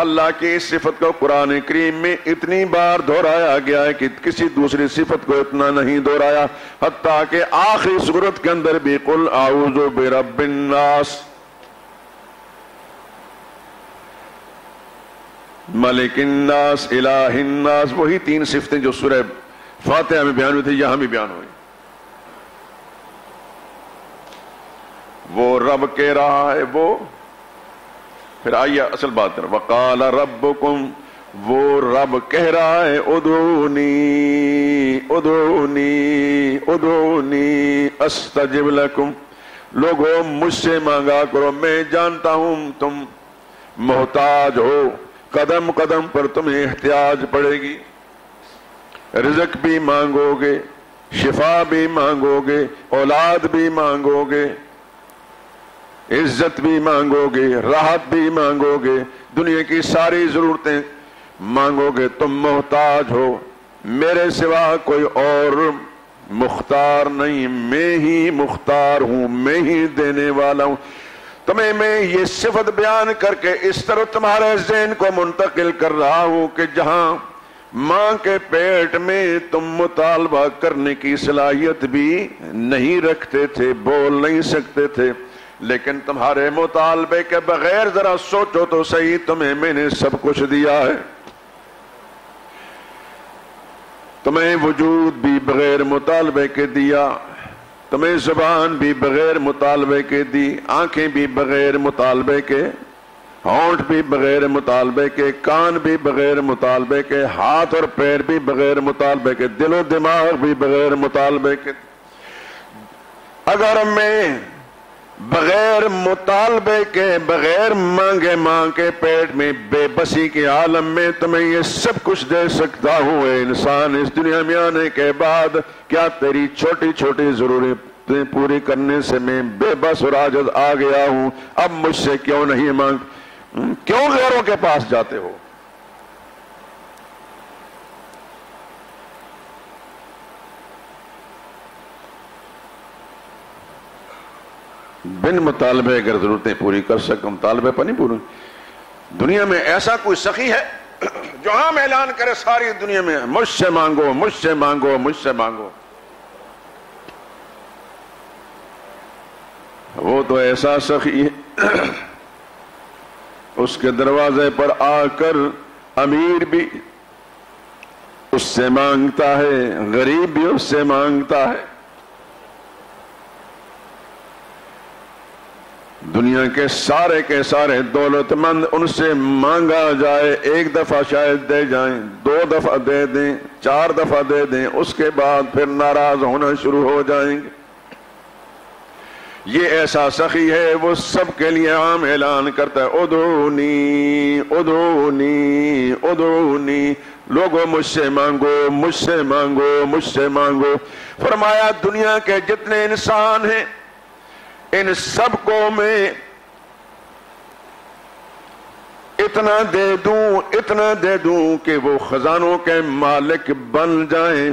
اللہ کی اس صفت کو قرآن کریم میں اتنی بار دہرایا گیا ہے کہ کسی دوسری صفت کو اتنا نہیں دہرایا، حتیٰ کہ آخری سورت کے اندر بھی قل اعوذ برب الناس، ملک الناس، الہ الناس، وہی 3 صفتیں جو سورہ فاتحہ میں بیان ہوئی تھی یہاں بھی بیان ہوئی۔ وہ رب کہہ رہا ہے، وہ پھر آئیے اصل بات کر، وقال ربکم وہ رب کہہ رہا ہے ادعونی ادعونی ادعونی استجب لکم، لوگوں مجھ سے مانگا کرو، میں جانتا ہوں تم محتاج ہو، قدم قدم پر تمہیں احتیاج پڑے گی، رزق بھی مانگو گے، شفا بھی مانگو گے، اولاد بھی مانگو گے، عزت بھی مانگو گے، راحت بھی مانگو گے، دنیا کی ساری ضرورتیں مانگو گے، تم محتاج ہو، میرے سوا کوئی اور مختار نہیں، میں ہی مختار ہوں، میں ہی دینے والا ہوں۔ تمہیں میں یہ صفت بیان کر کے اس طرح تمہارے ذہن کو منتقل کر رہا ہوں کہ جہاں ماں کے پیٹ میں تم مطالبہ کرنے کی صلاحیت بھی نہیں رکھتے تھے، بول نہیں سکتے تھے، لیکن تمہارے مطالبے کے بغیر ذرا سوچو تو صحیح، تمہیں میں نے سب کچھ دیا ہے، تمہیں وجود بھی بغیر مطالبے کے دیا، تمہیں زبان بھی بغیر مطالبے کے دی، آنکھیں بھی بغیر مطالبے کے، ہونٹ بھی بغیر مطالبے کے، کان بھی بغیر مطالبے کے، ہاتھ اور پیر بھی بغیر مطالبے کے، دل و دماغ بھی بغیر مطالبے کے۔ اگر میں بغیر مطالبے کے، بغیر مانگے ماں کے پیٹ میں بے بسی کے عالم میں تمہیں یہ سب کچھ دے سکتا ہوں، اے انسان، اس دنیا میں آنے کے بعد کیا تیری چھوٹی چھوٹی ضرورتیں پوری کرنے سے میں بے بس اور عاجز آ گیا ہوں؟ اب مجھ سے کیوں نہیں کیوں غیروں کے پاس جاتے ہو؟ بن مطالبے اگر ضرورتیں پوری کر سکوں، مطالبے پر نہیں پوری۔ دنیا میں ایسا کوئی سخی ہے جو عام اعلان کرے ساری دنیا میں مجھ سے مانگو، مجھ سے مانگو، مجھ سے مانگو؟ وہ تو ایسا سخی ہے اس کے دروازے پر آ کر امیر بھی اس سے مانگتا ہے، غریب بھی اس سے مانگتا ہے۔ دنیا کے سارے دولت مند ان سے مانگا جائے، ایک دفعہ شاید دے جائیں، دو دفعہ دے دیں، چار دفعہ دے دیں، اس کے بعد پھر ناراض ہونا شروع ہو جائیں گے۔ یہ ایسا سخی ہے، وہ سب کے لیے عام اعلان کرتا ہے ادعونی ادعونی ادعونی، لوگوں مجھ سے مانگو، مجھ سے مانگو، مجھ سے مانگو۔ فرمایا دنیا کے جتنے انسان ہیں ان سب کو میں اتنا دے دوں کہ وہ خزانوں کے مالک بن جائیں،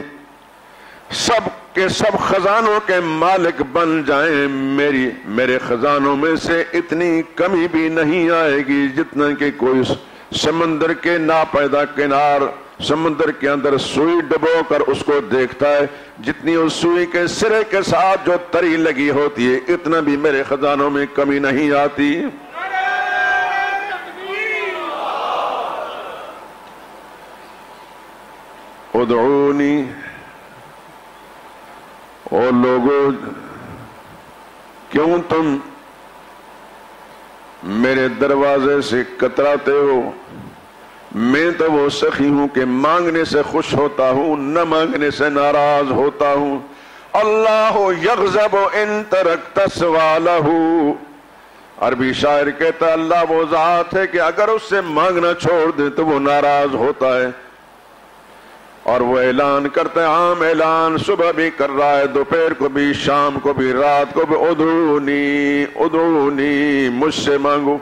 سب کے سب خزانوں کے مالک بن جائیں، میرے خزانوں میں سے اتنی کمی بھی نہیں آئے گی جتنا کہ کوئی سمندر کے ناپیدا کنار سمندر کے اندر سوئی ڈبو کر اس کو دیکھتا ہے، جتنی اس سوئی کے سرے کے ساتھ جو تری لگی ہوتی ہے اتنا بھی میرے خزانوں میں کمی نہیں آتی۔ ادعونی، اور لوگوں کیوں تم میرے دروازے سے کتراتے ہو؟ میں تو وہ سخی ہوں کہ مانگنے سے خوش ہوتا ہوں، نہ مانگنے سے ناراض ہوتا ہوں۔ اللہ یغضب ان ترکت سوالہ، عربی شاعر کہتا ہے اللہ وہ ذات ہے کہ اگر اس سے مانگنا چھوڑ دے تو وہ ناراض ہوتا ہے، اور وہ اعلان کرتا ہے، عام اعلان صبح بھی کر رہا ہے، دوپہر کو بھی، شام کو بھی، رات کو بھی، ادعونی ادعونی، مجھ سے مانگو۔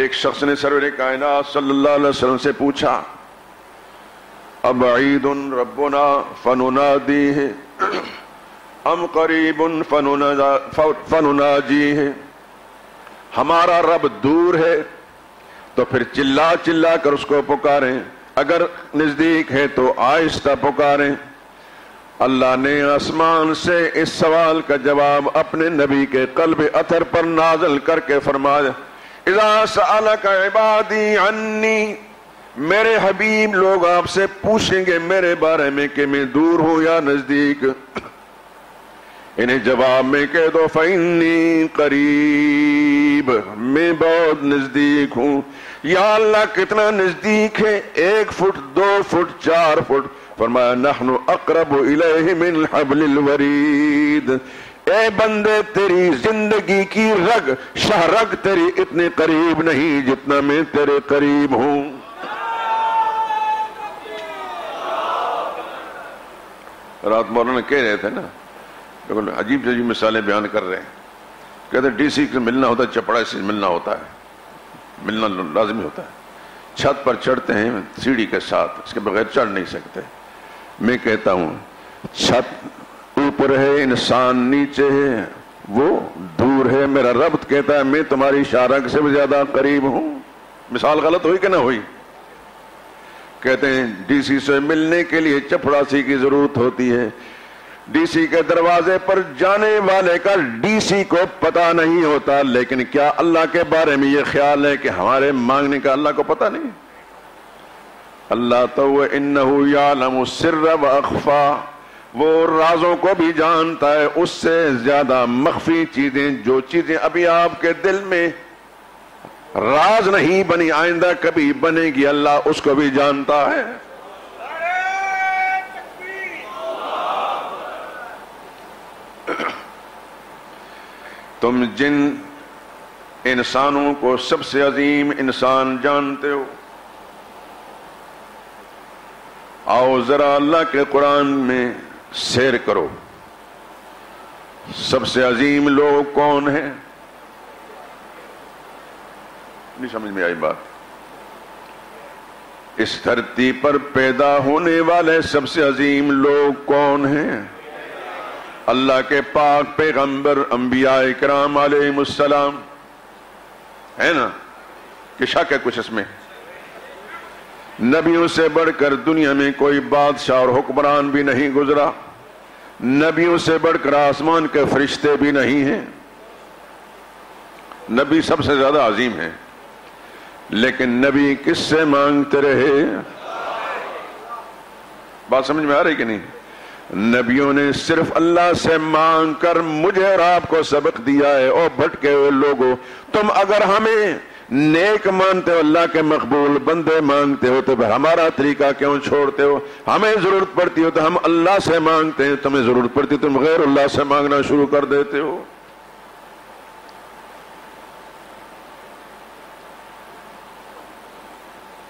ایک شخص نے سرور کائنات صلی اللہ علیہ وسلم سے پوچھا، ابعید ربنا فننادیہ ام قریب فنناجیہ، ہمارا رب دور ہے تو پھر چلا چلا کر اس کو پکاریں، اگر نزدیک ہے تو آہستہ پکاریں۔ اللہ نے آسمان سے اس سوال کا جواب اپنے نبی کے قلب اطہر پر نازل کر کے فرمایا، اذا سألک عبادی عنی، میرے حبیب لوگ آپ سے پوچھیں گے میرے بارے میں کہ میں دور ہوں یا نزدیک، انہیں جواب میں کہہ دو فإنی قریب، میں بہت نزدیک ہوں، یا اللہ کتنا نزدیک ہے، 1 فٹ 2 فٹ 4 فٹ، فرمایا نحن اقرب الیہ من حبل الورید، اے بندے تیری زندگی کی رگ شاہ رگ تیری اتنے قریب نہیں جتنا میں تیرے قریب ہوں۔ رات مولانا کہہ رہے تھے نا، عجیب عجیب مثالیں بیان کر رہے ہیں، کہتے ڈی سی سے ملنا ہوتا ہے، چپڑا سے ملنا ہوتا ہے، ملنا لازمی ہوتا ہے، چھت پر چڑھتے ہیں سیڑھی کے ساتھ، اس کے بغیر چڑھ نہیں سکتے۔ میں کہتا ہوں چھت اوپر ہے، انسان نیچے ہے، وہ دور ہے، میرا رب کہتا ہے میں تمہاری شارک سے بھی زیادہ قریب ہوں۔ مثال غلط ہوئی کہ نہ ہوئی؟ کہتے ہیں ڈی سی سے ملنے کے لیے چپڑاسی کی ضرورت ہوتی ہے، ڈی سی کے دروازے پر جانے والے کا ڈی سی کو پتا نہیں ہوتا، لیکن کیا اللہ کے بارے میں یہ خیال ہے کہ ہمارے مانگنے کا اللہ کو پتا نہیں؟ اللہ تو انہو یعلم السر واخفا، وہ رازوں کو بھی جانتا ہے، اس سے زیادہ مخفی چیزیں، جو چیزیں ابھی آپ کے دل میں راز نہیں بنی آئندہ کبھی بنے گی، اللہ اس کو بھی جانتا ہے۔ تم جن انسانوں کو سب سے عظیم انسان جانتے ہو، آؤ ذرا اللہ کے قرآن میں سیر کرو، سب سے عظیم لوگ کون ہیں؟ نہیں سمجھ میں آئی بات؟ اس دھرتی پر پیدا ہونے والے سب سے عظیم لوگ کون ہیں؟ اللہ کے پاک پیغمبر انبیاء کرام علیہم السلام، ہے نا؟ کہ شک ہے کچھ اس میں؟ نبیوں سے بڑھ کر دنیا میں کوئی بادشاہ اور حکمران بھی نہیں گزرا، نبیوں سے بڑھ کر آسمان کے فرشتے بھی نہیں ہیں، نبی سب سے زیادہ عظیم ہیں، لیکن نبی کس سے مانگتے رہے؟ بات سمجھ میں آ رہی کہ نہیں؟ نبیوں نے صرف اللہ سے مانگ کر مجھے اور آپ کو سبق دیا ہے۔ او بھٹکے ہوئے لوگوں، تم اگر ہمیں نیک مانتے ہو، اللہ کے مقبول بندے مانگتے ہو، تو ہمارا طریقہ کیوں چھوڑتے ہو؟ ہمیں ضرورت پڑتی ہو تو ہم اللہ سے مانگتے ہیں، تمہیں ضرورت پڑتی تم غیر اللہ سے مانگنا شروع کر دیتے ہو۔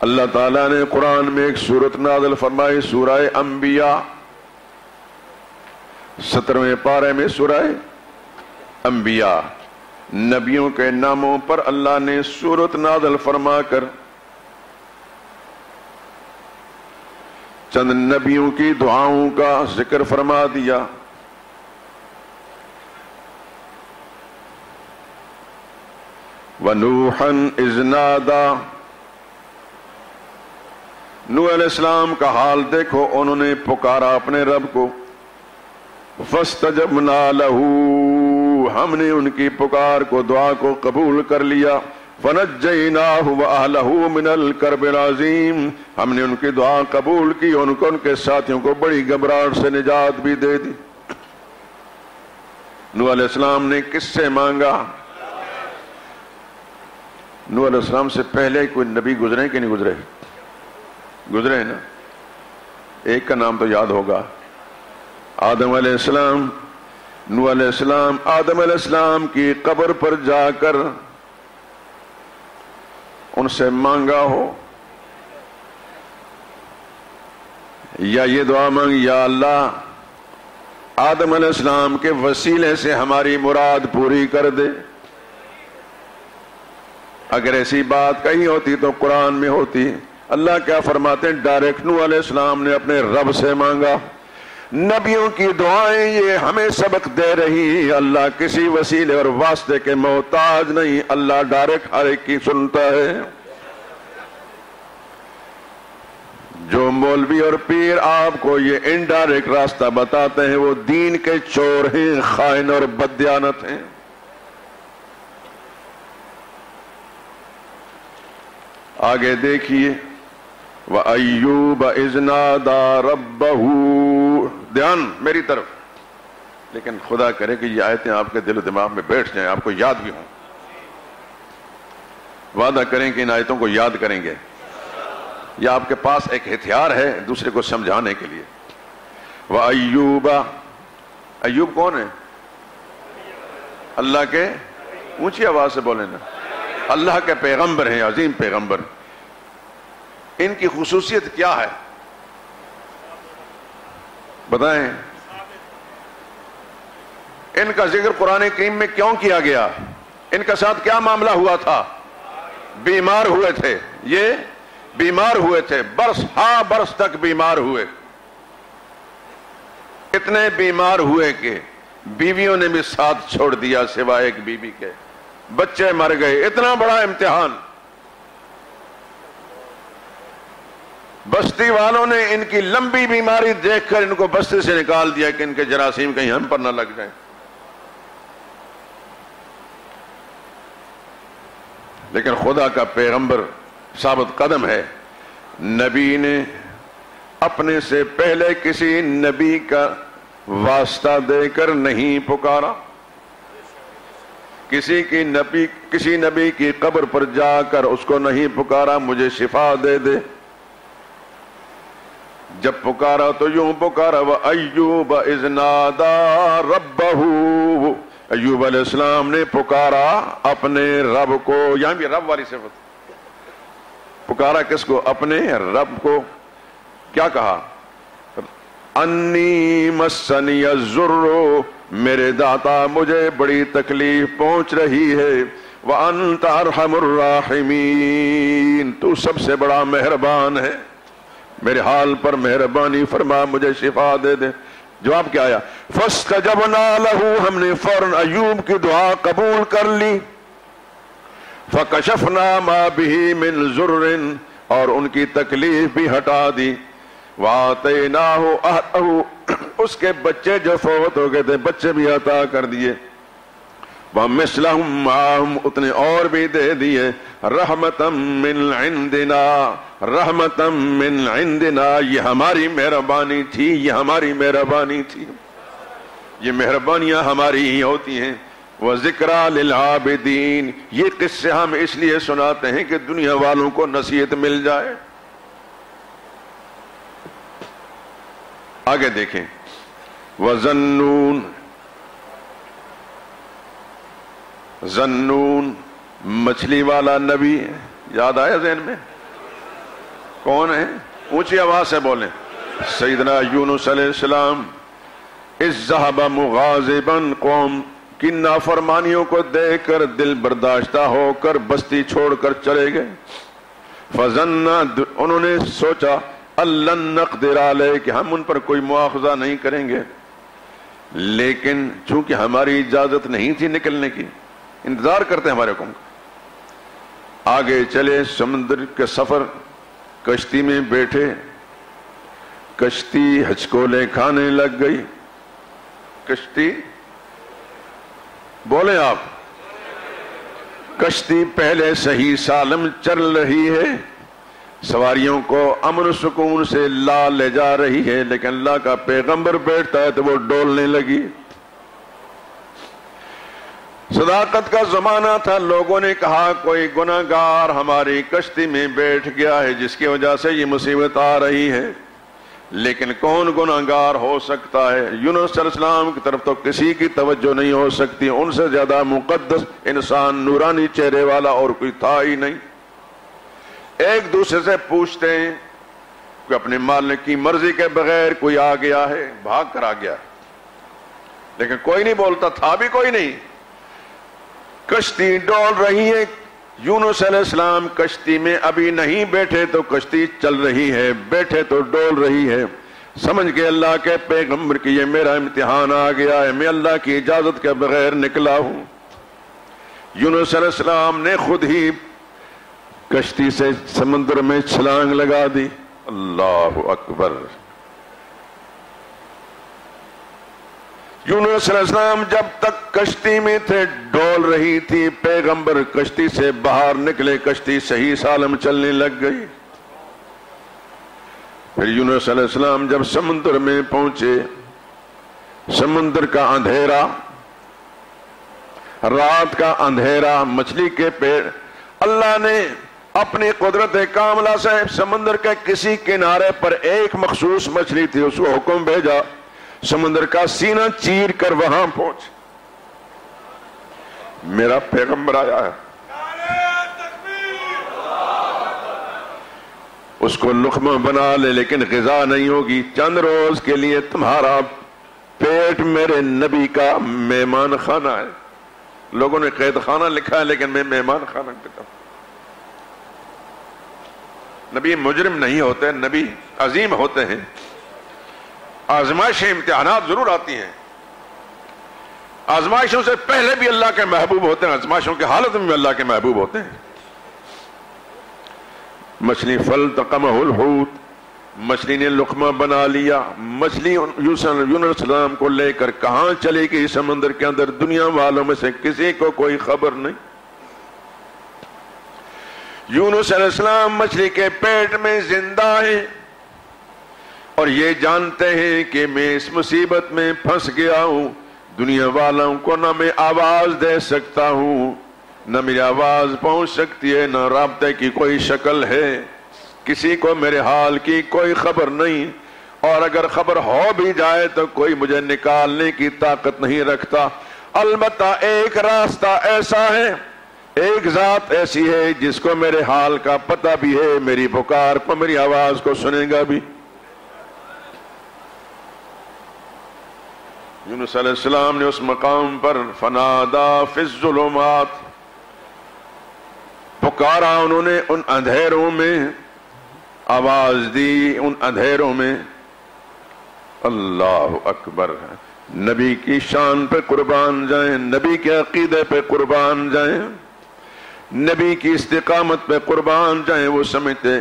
اللہ تعالیٰ نے قرآن میں ایک سورت نازل فرمائی، سورہ انبیاء، 17ویں پارے میں سورہ انبیاء، نبیوں کے ناموں پر اللہ نے سورت نازل فرما کر چند نبیوں کی دعاؤں کا ذکر فرما دیا۔ وَنُوحًا إِذْ نَادَى، نوح علیہ السلام کا حال دیکھو، انہوں نے پکارا اپنے رب کو، فَاسْتَجَبْنَا لَهُ، ہم نے ان کی پکار کو، دعا کو قبول کر لیا، فَنَجَّيْنَاهُ وَأَهْلَهُ مِنَ الْكَرْبِ الْعَظِيمِ، ہم نے ان کی دعا قبول کی، ان کو ان کے ساتھیوں کو بڑی گھبراہٹ سے نجات بھی دے دی۔ نوح علیہ السلام نے کس سے مانگا؟ نوح علیہ السلام سے پہلے کوئی نبی گزرے کہ نہیں گزرے؟ گزرے ہیں نا؟ ایک کا نام تو یاد ہوگا، آدم علیہ السلام۔ نوح علیہ السلام آدم علیہ السلام کی قبر پر جا کر ان سے مانگا ہو، یا یہ دعا مانگ، یا اللہ آدم علیہ السلام کے وسیلے سے ہماری مراد پوری کر دے؟ اگر ایسی بات کہی ہوتی تو قرآن میں ہوتی۔ اللہ کیا فرماتے ہیں؟ ڈائریکٹ نوح علیہ السلام نے اپنے رب سے مانگا۔ نبیوں کی دعائیں یہ ہمیں سبق دے رہی، اللہ کسی وسیلے اور واسطے کے محتاج نہیں، اللہ ڈائریکٹ ہر ایک کی سنتا ہے۔ جو مولوی اور پیر آپ کو یہ انڈائریکٹ راستہ بتاتے ہیں وہ دین کے چور ہیں، خائن اور بددیانت ہیں۔ آگے دیکھیے، وَأَيُّوبَ إِذْ نَادَى رَبَّهُ، دھیان میری طرف، لیکن خدا کرے کہ یہ آیتیں آپ کے دل و دماغ میں بیٹھ جائیں، آپ کو یاد بھی ہوں۔ وعدہ کریں کہ ان آیتوں کو یاد کریں گے. یہ آپ کے پاس ایک ہتھیار ہے دوسرے کو سمجھانے کے لیے. وَأَيُّوبَ، ایوب کون ہے؟ اللہ کے، اونچی آواز سے بولیں نا، اللہ کے پیغمبر ہیں، عظیم پیغمبر. ان کی خصوصیت کیا ہے بتائیں؟ ان کا ذکر قرآن کریم میں کیوں کیا گیا؟ ان کے ساتھ کیا معاملہ ہوا تھا؟ بیمار ہوئے تھے، یہ بیمار ہوئے تھے، برس تک بیمار ہوئے. اتنے بیمار ہوئے کہ بیویوں نے بھی ساتھ چھوڑ دیا سوائے ایک بیوی کے، بچے مر گئے. اتنا بڑا امتحان. بستی والوں نے ان کی لمبی بیماری دیکھ کر ان کو بستی سے نکال دیا کہ ان کے جراثیم کہیں ہم پر نہ لگ جائیں. لیکن خدا کا پیغمبر ثابت قدم ہے، نبی نے اپنے سے پہلے کسی نبی کا واسطہ دے کر نہیں پکارا، کسی نبی کی قبر پر جا کر اس کو نہیں پکارا مجھے شفا دے دے. جب پکارا تو یوں پکارا وَأَيُّوبَ إِذْ نَادَى رَبَّهُ، ایوب علیہ السلام نے پکارا اپنے رب کو. یہاں بھی رب والی صفت، پکارا کس کو؟ اپنے رب کو. کیا کہا؟ انی مسنی الضر، میرے داتا مجھے بڑی تکلیف پہنچ رہی ہے. وانت ارحم الراحمین، تو سب سے بڑا مہربان ہے، میرے حال پر مہربانی فرما، مجھے شفا دے دے. جواب کیا آیا؟ فاستجبنا له، ہم نے فوراً ایوب کی دعا قبول کر لی. فکشفنا ما به من ضر، اور ان کی تکلیف بھی ہٹا دی. وآتیناہ اہلہ، اس کے بچے جو فوت ہو گئے تھے بچے بھی عطا کر دیے. ومثلہم معہم، اتنے اور بھی دے دیے. رحمتا من عندنا، رحمتا من عندنا، یہ ہماری مہربانی تھی، یہ ہماری مہربانی تھی. یہ مہربانیاں ہماری ہی ہوتی ہیں. وذکریٰ للعابدین، یہ قصے ہم اس لیے سناتے ہیں کہ دنیا والوں کو نصیحت مل جائے. آگے دیکھیں. وذنون، ذنون مچھلی والا نبی، یاد آیا ذہن میں؟ کون ہے؟ اونچی آواز سے بولیں. سیدنا یونس علیہ السلام. اذ ذهب مغاضبا، قوم کی نافرمانیوں کو دیکھ کر دل برداشتہ ہو کر بستی چھوڑ کر چلے گئے. فظن، انہوں نے سوچا لن نقدر علیہ، کہ ہم ان پر کوئی مواخذہ نہیں کریں گے. لیکن چونکہ ہماری اجازت نہیں تھی نکلنے کی، انتظار کرتے ہمارے حکم کا. آگے چلے سمندر کے سفر، کشتی میں بیٹھے، کشتی ہچکولے کھانے لگ گئی. کشتی بولیں آپ، کشتی پہلے صحیح سالم چل رہی ہے، سواریوں کو امن و سکون سے لا لے جا رہی ہے، لیکن اللہ کا پیغمبر بیٹھتا ہے تو وہ ڈولنے لگی. صداقت کا زمانہ تھا، لوگوں نے کہا کوئی گناہگار ہماری کشتی میں بیٹھ گیا ہے جس کی وجہ سے یہ مصیبت آ رہی ہے. لیکن کون گناہگار ہو سکتا ہے؟ یونس علیہ السلام کی طرف تو کسی کی توجہ نہیں ہو سکتی، ان سے زیادہ مقدس انسان نورانی چہرے والا اور کوئی تھا ہی نہیں. ایک دوسرے سے پوچھتے ہیں کہ اپنے مالک کی مرضی کے بغیر کوئی آ گیا ہے، بھاگ کر آ گیا، لیکن کوئی نہیں بولتا، تھا بھی کوئی نہیں. کشتی ڈول رہی ہے. یونس علیہ السلام کشتی میں ابھی نہیں بیٹھے تو کشتی چل رہی ہے، بیٹھے تو ڈول رہی ہے. سمجھ کے اللہ کے پیغمبر کی یہ میرا امتحان آ گیا ہے، میں اللہ کی اجازت کے بغیر نکلا ہوں. یونس علیہ السلام نے خود ہی کشتی سے سمندر میں چھلانگ لگا دی. اللہ اکبر. یونس علیہ السلام جب تک کشتی میں تھے ڈول رہی تھی، پیغمبر کشتی سے باہر نکلے، کشتی صحیح سالم چلنے لگ گئی. پھر یونس علیہ السلام جب سمندر میں پہنچے، سمندر کا اندھیرا، رات کا اندھیرا، مچھلی کے پیٹ اللہ نے اپنی قدرت کاملہ سے سمندر کے کسی کنارے پر ایک مخصوص مچھلی تھی، اس کو حکم بھیجا سمندر کا سینہ چیر کر وہاں پہنچ، میرا پیغمبر آیا ہے، اس کو لقمہ بنا لے لیکن غذا نہیں ہوگی، چند روز کے لیے تمہارا پیٹ میرے نبی کا مہمان خانہ ہے۔ لوگوں نے قید خانہ لکھا ہے لیکن میں مہمان خانہ کہتا ہوں۔ نبی مجرم نہیں ہوتے، نبی عظیم ہوتے ہیں۔ آزمائشیں امتحانات ضرور آتی ہیں، آزمائشوں سے پہلے بھی اللہ کے محبوب ہوتے ہیں، آزمائشوں کی حالت میں بھی اللہ کے محبوب ہوتے ہیں۔ مچھلی فالتقمہ الحوت، مچھلی نے لقمہ بنا لیا۔ مچھلی یونس علیہ السلام کو لے کر کہاں چلی گئی سمندر کے اندر، دنیا والوں میں سے کسی کو کوئی خبر نہیں۔ یونس علیہ السلام مچھلی کے پیٹ میں زندہ ہیں اور یہ جانتے ہیں کہ میں اس مصیبت میں پھنس گیا ہوں، دنیا والوں کو نہ میں آواز دے سکتا ہوں، نہ میری آواز پہنچ سکتی ہے، نہ رابطے کی کوئی شکل ہے، کسی کو میرے حال کی کوئی خبر نہیں، اور اگر خبر ہو بھی جائے تو کوئی مجھے نکالنے کی طاقت نہیں رکھتا۔ البتہ ایک راستہ ایسا ہے، ایک ذات ایسی ہے جس کو میرے حال کا پتہ بھی ہے، میری پکار کو، میری آواز کو سنے گا بھی۔ یونس علیہ السلام نے اس مقام پر فنادا فی الظلمات، پکارا انہوں نے ان اندھیروں میں، آواز دی ان اندھیروں میں۔ اللہ اکبر، نبی کی شان پہ قربان جائیں، نبی کے عقیدے پہ قربان جائیں، نبی کی استقامت پہ قربان جائیں۔ وہ سمجھتے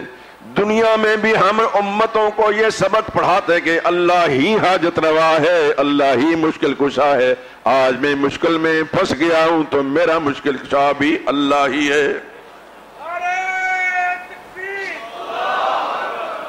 دنیا میں بھی ہم امتوں کو یہ سبق پڑھاتے کہ اللہ ہی حاجت روا ہے، اللہ ہی مشکل کشا ہے۔ آج میں مشکل میں پھنس گیا ہوں تو میرا مشکل کشا بھی اللہ ہی ہے۔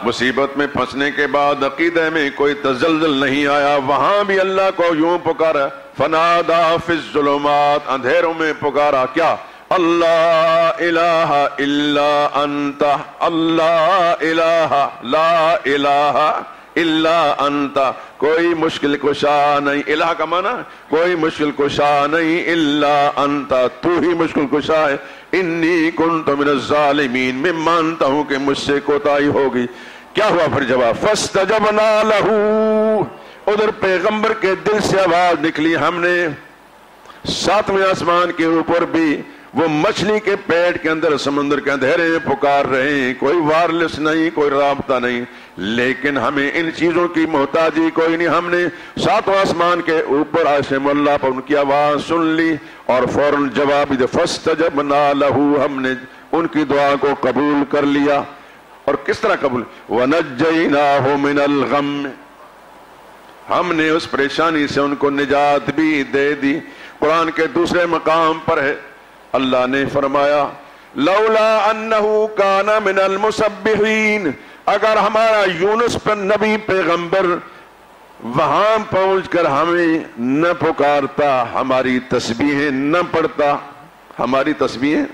مصیبت میں پھنسنے کے بعد عقیدے میں کوئی تزلزل نہیں آیا، وہاں بھی اللہ کو یوں پکارا، فنادا فی الظلمات، اندھیروں میں پکارا کیا؟ اللہ الہ الا انت، اللہ الہ لا الہ الا انت، کوئی مشکل کشا نہیں، الہ کا معنی کوئی مشکل کشا نہیں، الا انت، تو ہی مشکل کشا ہے۔ انی کنت من الظالمین، میں مانتا ہوں کہ مجھ سے کوتاہی ہوگی۔ کیا ہوا پھر جواب؟ فاستجبنا لہ، ادھر پیغمبر کے دل سے آواز نکلی، ہم نے ساتویں آسمان کے اوپر بھی وہ مچھلی کے پیٹ کے اندر سمندر کے اندھیرے پکار رہے ہیں، کوئی وائرلیس نہیں، کوئی رابطہ نہیں، لیکن ہمیں ان چیزوں کی محتاجی کوئی نہیں۔ ہم نے ساتوں آسمان کے اوپر عاصم اللہ پر ان کی آواز سن لی اور فوراً جواب دے، فاستجبنا لہ، ہم نے ان کی دعا کو قبول کر لیا۔ اور کس طرح قبول؟ وَنَجَّيْنَاهُ مِنَ الْغَمِّ، ہم نے اس پریشانی سے ان کو نجات بھی دے دی۔ قرآن کے دوسرے مقام پر ہے، اللہ نے فرمایا لولا انہو کان من المسبحین، اگر ہمارا یونس پر نبی پیغمبر وہاں پہنچ کر ہمیں نہ پکارتا، ہماری تسبیحیں نہ پڑھتا، ہماری تسبیحیں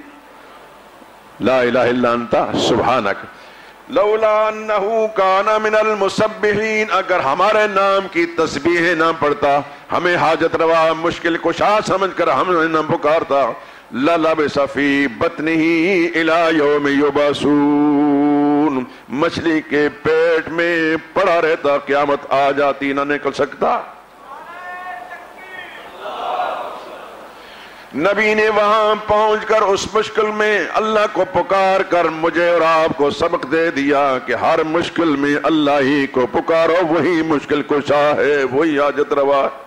لا الہ الا انت سبحانک، لولا انہو کان من المسبحین، اگر ہمارے نام کی تسبیحیں نہ پڑھتا، ہمیں حاجت روا مشکل کشا سمجھ کر ہمیں نہ پکارتا، لَلَبِثَ فِي بَطْنِهِ إِلَى يَوْمِ يُبْعَثُونَ، مچھلی کے پیٹ میں پڑا رہتا، قیامت آ جاتی، نہ نکل سکتا۔ نبی نے وہاں پہنچ کر اس مشکل میں اللہ کو پکار کر مجھے اور آپ کو سبق دے دیا کہ ہر مشکل میں اللہ ہی کو پکارو، وہی مشکل کشا ہے، وہی حاجت روا ہے۔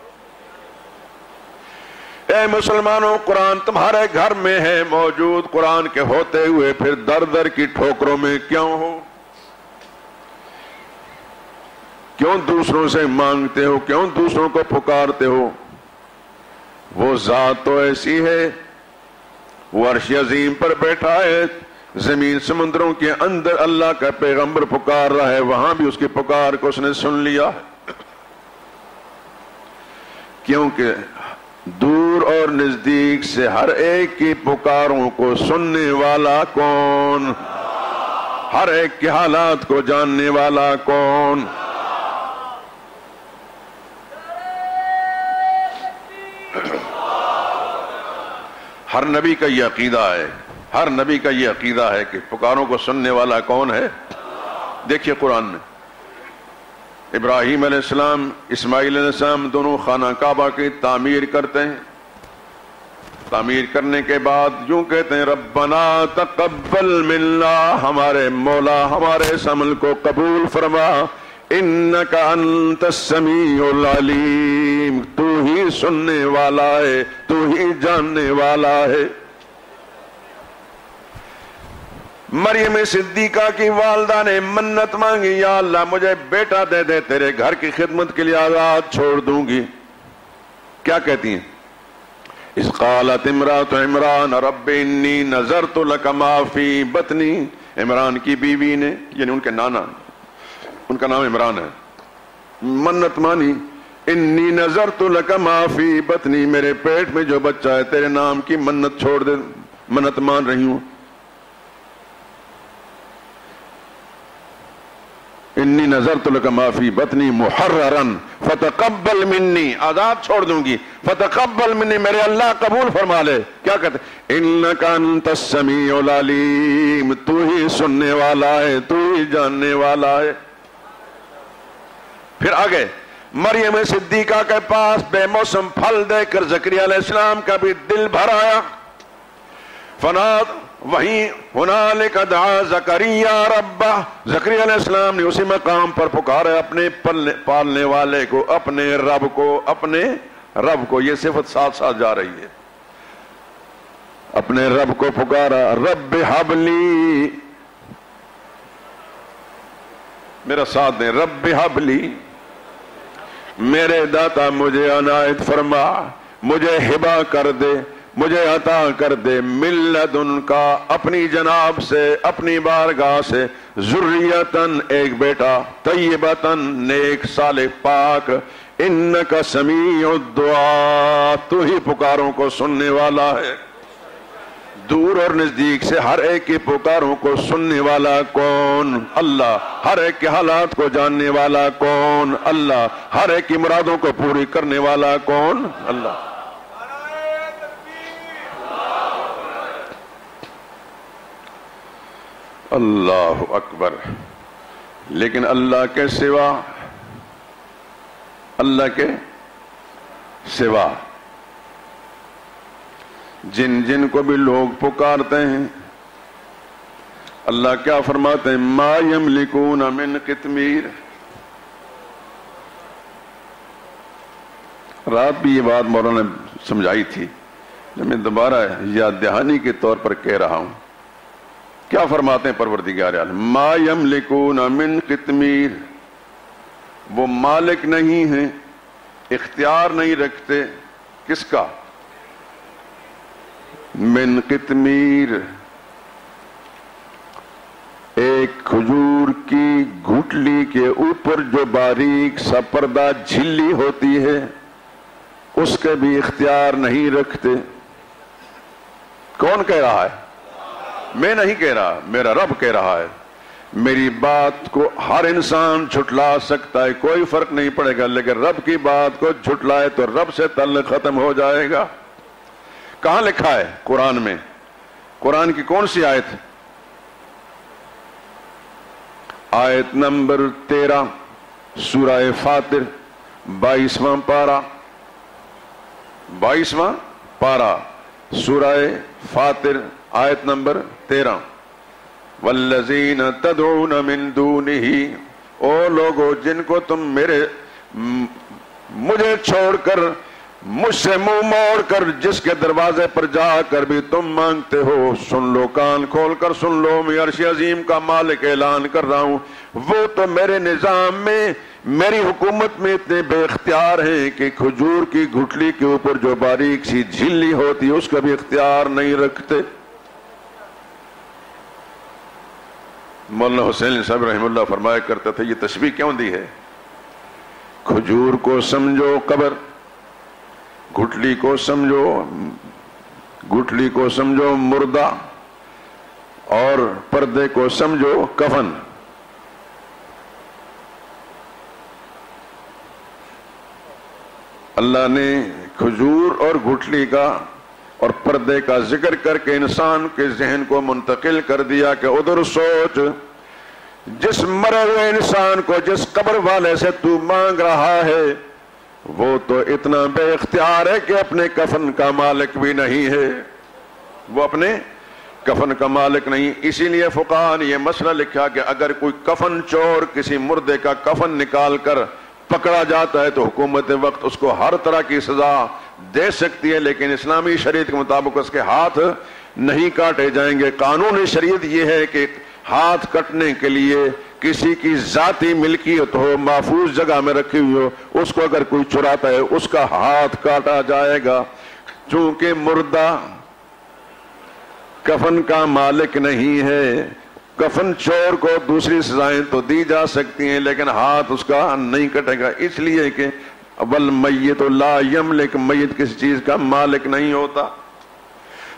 اے مسلمانوں، قرآن تمہارے گھر میں ہے موجود، قرآن کے ہوتے ہوئے پھر در در کی ٹھوکروں میں کیوں ہو؟ کیوں دوسروں سے مانگتے ہو؟ کیوں دوسروں کو پکارتے ہو؟ وہ ذات تو ایسی ہے، وہ عرش عظیم پر بیٹھا ہے، زمین سمندروں کے اندر اللہ کا پیغمبر پکار رہا ہے، وہاں بھی اس کی پکار کو اس نے سن لیا ہے، کیونکہ دور اور نزدیک سے ہر ایک کی پکاروں کو سننے والا کون؟ ہر ایک کے حالات کو جاننے والا کون؟ ہر نبی کا یہ عقیدہ ہے، ہر نبی کا یہ عقیدہ ہے کہ پکاروں کو سننے والا کون ہے؟ دیکھیے قرآن میں ابراہیم علیہ السلام، اسماعیل علیہ السلام دونوں خانہ کعبہ کی تعمیر کرتے ہیں. تعمیر کرنے کے بعد یوں کہتے ہیں ربنا تقبل منا، ہمارے مولا ہمارے اس عمل کو قبول فرما، انک انت السمیع العلیم، تو ہی سننے والا ہے، تو ہی جاننے والا ہے. مریم صدیقہ کی والدہ نے منت مانگی، یا اللہ مجھے بیٹا دے دے، تیرے گھر کی خدمت کے لیے آزاد چھوڑ دوں گی. کیا کہتی ہیں؟ اذ قالت امرأۃ عمران رب انی نذرت لک ما فی بطنی، عمران کی بیوی نے، یعنی ان کے نانا، ان کا نام عمران ہے، منت مانی انی نذرت لک ما فی بطنی، میرے پیٹ میں جو بچہ ہے تیرے نام کی منت چھوڑ دے، منت مان رہی ہوں. انی نذرت لک ما فی بطنی محررا فتقبل منی، آزاد چھوڑ دوں گی، فتقبل منی، میرے اللہ قبول فرما لے. کیا کہتے ہیں؟ انک انت السمیع العلیم، تو ہی سننے والا ہے، تو ہی جاننے والا ہے. پھر آگے مریم صدیقہ کے پاس بے موسم پھل دے کر زکریا علیہ السلام کا بھی دل بھر آیا. فناد وہیں ہنالک دعا زکریا ربہ، زکریا علیہ السلام نے اسی مقام پر پکارا اپنے پالنے والے کو، اپنے رب کو، اپنے رب کو. یہ صفت ساتھ ساتھ جا رہی ہے. اپنے رب کو پکارا، رب ہب لی، میرا ساتھ دیں، رب ہب لی، میرے داتا مجھے عنایت فرما، مجھے ہبہ کر دے، مجھے عطا کر دے، من لدن کا، اپنی جناب سے، اپنی بارگاہ سے، ذریتن، ایک بیٹا، طیبتن، نیک، صالح، پاک، انک سمیع الدعاء، تو ہی پکاروں کو سننے والا ہے. دور اور نزدیک سے ہر ایک کی پکاروں کو سننے والا کون؟ اللہ. ہر ایک کے حالات کو جاننے والا کون؟ اللہ. ہر ایک کی مرادوں کو پوری کرنے والا کون؟ اللہ. اللہ اکبر. لیکن اللہ کے سوا، اللہ کے سوا جن جن کو بھی لوگ پکارتے ہیں، اللہ کیا فرماتے ہیں؟ ما یملکون من قطمیر. رات بھی یہ بات مولانا نے سمجھائی تھی، میں دوبارہ یاد دہانی کے طور پر کہہ رہا ہوں. کیا فرماتے ہیں پروردگار عالم؟ ما یملکون من قطمیر، وہ مالک نہیں ہیں، اختیار نہیں رکھتے. کس کا؟ من قطمیر، ایک کھجور کی گھٹلی کے اوپر جو باریک سا پردہ جھلی ہوتی ہے، اس کے بھی اختیار نہیں رکھتے. کون کہہ رہا ہے؟ میں نہیں کہہ رہا، میرا رب کہہ رہا ہے. میری بات کو ہر انسان جھٹلا سکتا ہے، کوئی فرق نہیں پڑے گا، لیکن رب کی بات کو جھٹلائے تو رب سے تعلق ختم ہو جائے گا. کہاں لکھا ہے؟ قرآن میں. قرآن کی کون سی آیت؟ آیت نمبر 13 سورہ فاطر، 22واں پارہ، 22واں پارہ سورہ فاطر، آیت نمبر 13. والذین تدعون من دونہ، او لوگو جن کو تم مجھے چھوڑ کر، مجھ سے منہ موڑ کر، جس کے دروازے پر جا کر بھی تم مانگتے ہو، سن لو، کان کھول کر سن لو، میں عرش عظیم کا مالک اعلان کر رہا ہوں، وہ تو میرے نظام میں، میری حکومت میں اتنے بے اختیار ہیں کہ کھجور کی گھٹلی کے اوپر جو باریک سی جھلی ہوتی اس کا بھی اختیار نہیں رکھتے. مولانا حسین صاحب رحمہ اللہ فرمایا کرتا تھا، یہ تشبیہ کیوں دی ہے؟ کھجور کو سمجھو قبر، گٹھلی کو سمجھو مردہ اور پردے کو سمجھو کفن. اللہ نے کھجور اور گٹھلی کا اور پردے کا ذکر کر کے انسان کے ذہن کو منتقل کر دیا کہ ادھر سوچ، جس مرے ہوئے انسان کو جس قبر والے سے تو مانگ رہا ہے وہ تو اتنا بے اختیار ہے کہ اپنے کفن کا مالک بھی نہیں ہے. وہ اپنے کفن کا مالک نہیں. اسی لیے فقہاء نے یہ مسئلہ لکھا کہ اگر کوئی کفن چور کسی مردے کا کفن نکال کر پکڑا جاتا ہے تو حکومت وقت اس کو ہر طرح کی سزا دے سکتی ہے، لیکن اسلامی شریعت کے مطابق اس کے ہاتھ نہیں کاٹے جائیں گے. قانون شریعت یہ ہے کہ ہاتھ کٹنے کے لیے کسی کی ذاتی ملکیت ہو، محفوظ جگہ میں رکھی ہوئی ہو، اس کو اگر کوئی چراتا ہے اس کا ہاتھ کاٹا جائے گا. چونکہ مردہ کفن کا مالک نہیں ہے، کفن چور کو دوسری سزائیں تو دی جا سکتی ہیں لیکن ہاتھ اس کا نہیں کٹے گا. اس لیے کہ والمیت لا یملک، میت کسی چیز کا مالک نہیں ہوتا.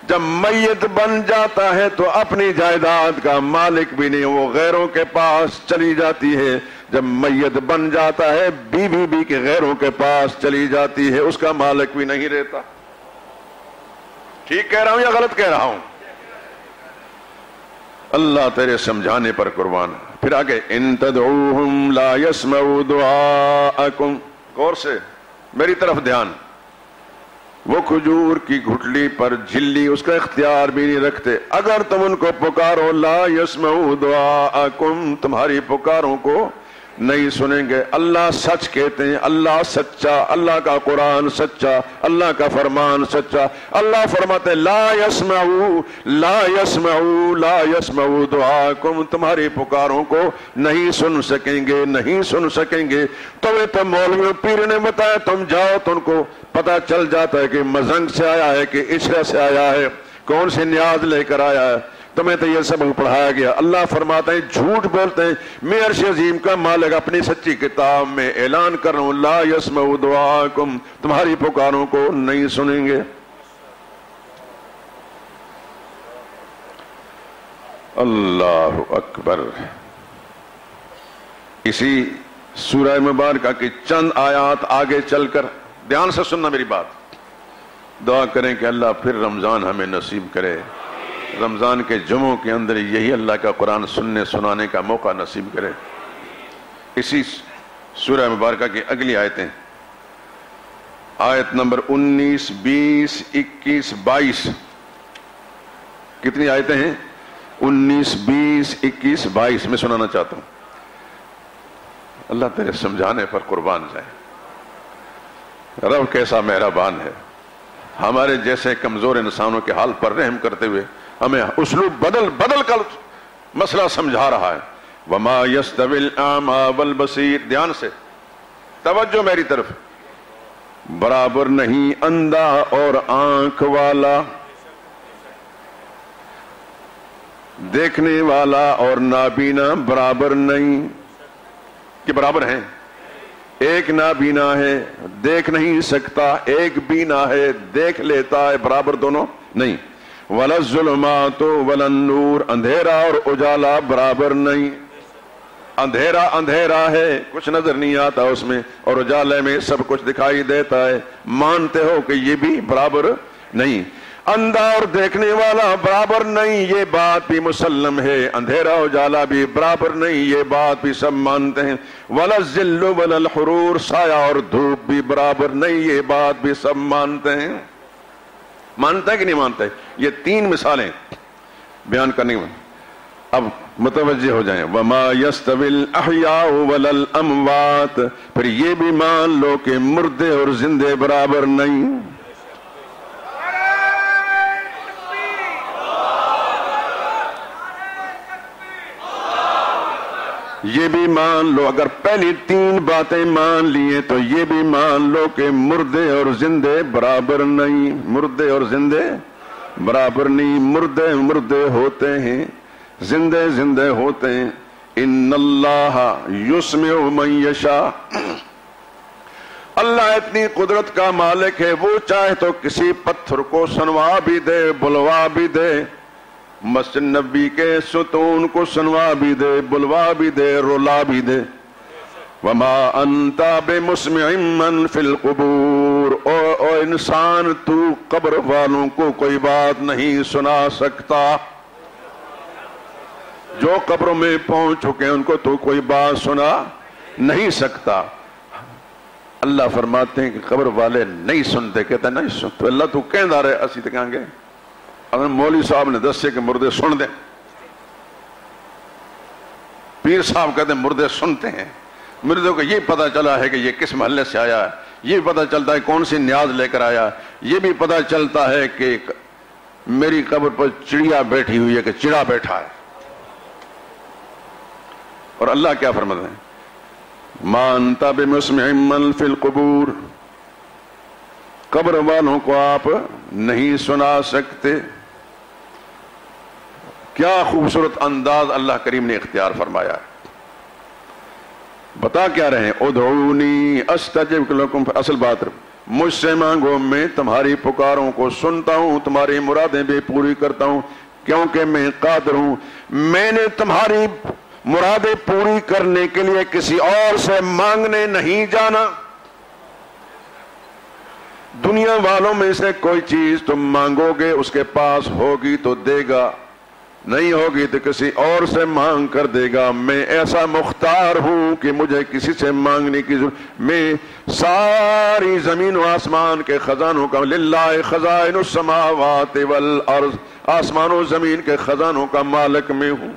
جب میت بن جاتا ہے تو اپنی جائیداد کا مالک بھی نہیں، وہ غیروں کے پاس چلی جاتی ہے. جب میت بن جاتا ہے بیوی بھی کے غیروں کے پاس چلی جاتی ہے، اس کا مالک بھی نہیں رہتا. ٹھیک کہہ رہا ہوں یا غلط کہہ رہا ہوں؟ اللہ تیرے سمجھانے پر قربان. پھر آگے ان تدعوہم لا يسمعوا دعاءکم. غور سے میری طرف دھیان. وہ کھجور کی گھٹلی پر جھلی اس کا اختیار بھی نہیں رکھتے. اگر تم ان کو پکارو لا يسمعوا دعاءکم، تمہاری پکاروں کو نہیں سنیں گے. اللہ سچ کہتے ہیں، اللہ سچا، اللہ کا قرآن سچا، اللہ کا فرمان سچا. اللہ فرماتے لا يسمعوا دعاءکم، تمہاری پکاروں کو نہیں سن سکیں گے. تمہیں تو مولوی پیر نے بتایا، تم جاؤ تو ان کو پتہ چل جاتا ہے کہ مزنگ سے آیا ہے کہ عشرہ سے آیا ہے، کون سی نیاز لے کر آیا ہے. تمہیں تو یہ سبق پڑھایا گیا. اللہ فرماتے ہیں جھوٹ بولتے ہیں. میں عرش عظیم کا مالک اپنی سچی کتاب میں اعلان کر رہا ہوں لا يسمعوا دعاءکم، تمہاری پکاروں کو نہیں سنیں گے. اللہ اکبر. اسی سورہ مبارکہ کی چند آیات آگے چل کر دھیان سے سننا میری بات. دعا کریں کہ اللہ پھر رمضان ہمیں نصیب کرے، رمضان کے جمعوں کے اندر یہی اللہ کا قرآن سننے سنانے کا موقع نصیب کرے. اسی سورہ مبارکہ کی اگلی آیتیں، آیت نمبر 19 20 21 22. کتنی آیتیں ہیں؟ 19 20 21 22 میں سنانا چاہتا ہوں. اللہ تیرے سمجھانے پر قربان جائے. رب کیسا مہربان ہے، ہمارے جیسے کمزور انسانوں کے حال پر رحم کرتے ہوئے ہمیں اسلوب بدل کر مسئلہ سمجھا رہا ہے. وما يستوي الاعمى والبصير. دھیان سے توجہ میری طرف. برابر نہیں اندھا اور آنکھ والا، دیکھنے والا اور نابینا برابر نہیں. کہ برابر ہیں؟ ایک نابینا ہے دیکھ نہیں سکتا، ایک بینا ہے دیکھ لیتا ہے، برابر دونوں نہیں. وَلَا الظُّلُمَاتُ وَلَا النُّورُ. اندھیرا اور اجالا برابر نہیں. اندھیرا اندھیرا ہے، کچھ نظر نہیں آتا اس میں، اور اجالے میں سب کچھ دکھائی دیتا ہے. مانتے ہو کہ یہ بھی برابر نہیں. اندھا اور دیکھنے والا برابر نہیں، یہ بات بھی مسلم ہے. اندھیرا اجالا بھی برابر نہیں، یہ بات بھی سب مانتے ہیں. وَلَا الظِّلُّ وَلَا الْحُرُورُ. سایہ اور دھوپ بھی برابر نہیں، یہ بات بھی سب مانتے ہیں. مانتا ہے کہ نہیں مانتا ہے؟ یہ 3 مثالیں بیان کرنے میں اب متوجہ ہو جائیں. وَمَا يَسْتَوِي الْأَحْيَاءُ وَلَا الْأَمْوَاتُ. پھر یہ بھی مان لو کہ مردے اور زندے برابر نہیں. یہ بھی مان لو، اگر پہلی 3 باتیں مان لیے تو یہ بھی مان لو کہ مردے اور زندے برابر نہیں. مردے اور زندے برابر نہیں. مردے ہوتے ہیں، زندے ہوتے ہیں. ان اللہ یسمع من یشاء. اللہ اللہ اتنی قدرت کا مالک ہے، وہ چاہے تو کسی پتھر کو سنوا بھی دے، بلوا بھی دے، مسجد نبی کے ستون کو سنوا بھی دے، بلوا بھی دے، رولا بھی دے۔ وما انت بمسمع من فی القبور، او انسان تو قبر والوں کو کوئی بات نہیں سنا سکتا، جو قبروں میں پہنچ چکے ہیں ان کو تو کوئی بات سنا نہیں سکتا۔ اللہ فرماتے ہیں کہ قبر والے نہیں سنتے، کہتے ہیں نہیں سنتے، تو اللہ تو کہہ رہے اسی تو کہیں گے اگر مولوی صاحب نے دسے کہ مردے سن دیں، پیر صاحب کہتے ہیں مردے سنتے ہیں، مردوں کو یہ پتہ چلا ہے کہ یہ کس محلے سے آیا ہے، یہ پتہ چلتا ہے کون سی نیاز لے کر آیا، یہ بھی پتہ چلتا ہے کہ میری قبر پر چڑیا بیٹھی ہوئی ہے کہ چڑا بیٹھا ہے۔ اور اللہ کیا فرماتے ہیں؟ ما انت بمسمع من فی القبور، قبر والوں کو آپ نہیں سنا سکتے۔ کیا خوبصورت انداز اللہ کریم نے اختیار فرمایا ہے۔ بتا کیا رہے ہیں؟ ادعونی استجب لکم، اصل بات مجھ سے مانگو میں تمہاری پکاروں کو سنتا ہوں، تمہاری مرادیں بھی پوری کرتا ہوں، کیونکہ میں قادر ہوں۔ میں نے تمہاری مرادیں پوری کرنے کے لیے کسی اور سے مانگنے نہیں جانا۔ دنیا والوں میں سے کوئی چیز تم مانگو گے اس کے پاس ہوگی تو دے گا، نہیں ہوگی تو کسی اور سے مانگ کر دے گا۔ میں ایسا مختار ہوں کہ مجھے کسی سے مانگنے کی ضرورت، میں ساری زمین و آسمان کے خزانوں کا، للہ خزائن السماوات والارض، آسمان و زمین کے خزانوں کا مالک میں ہوں،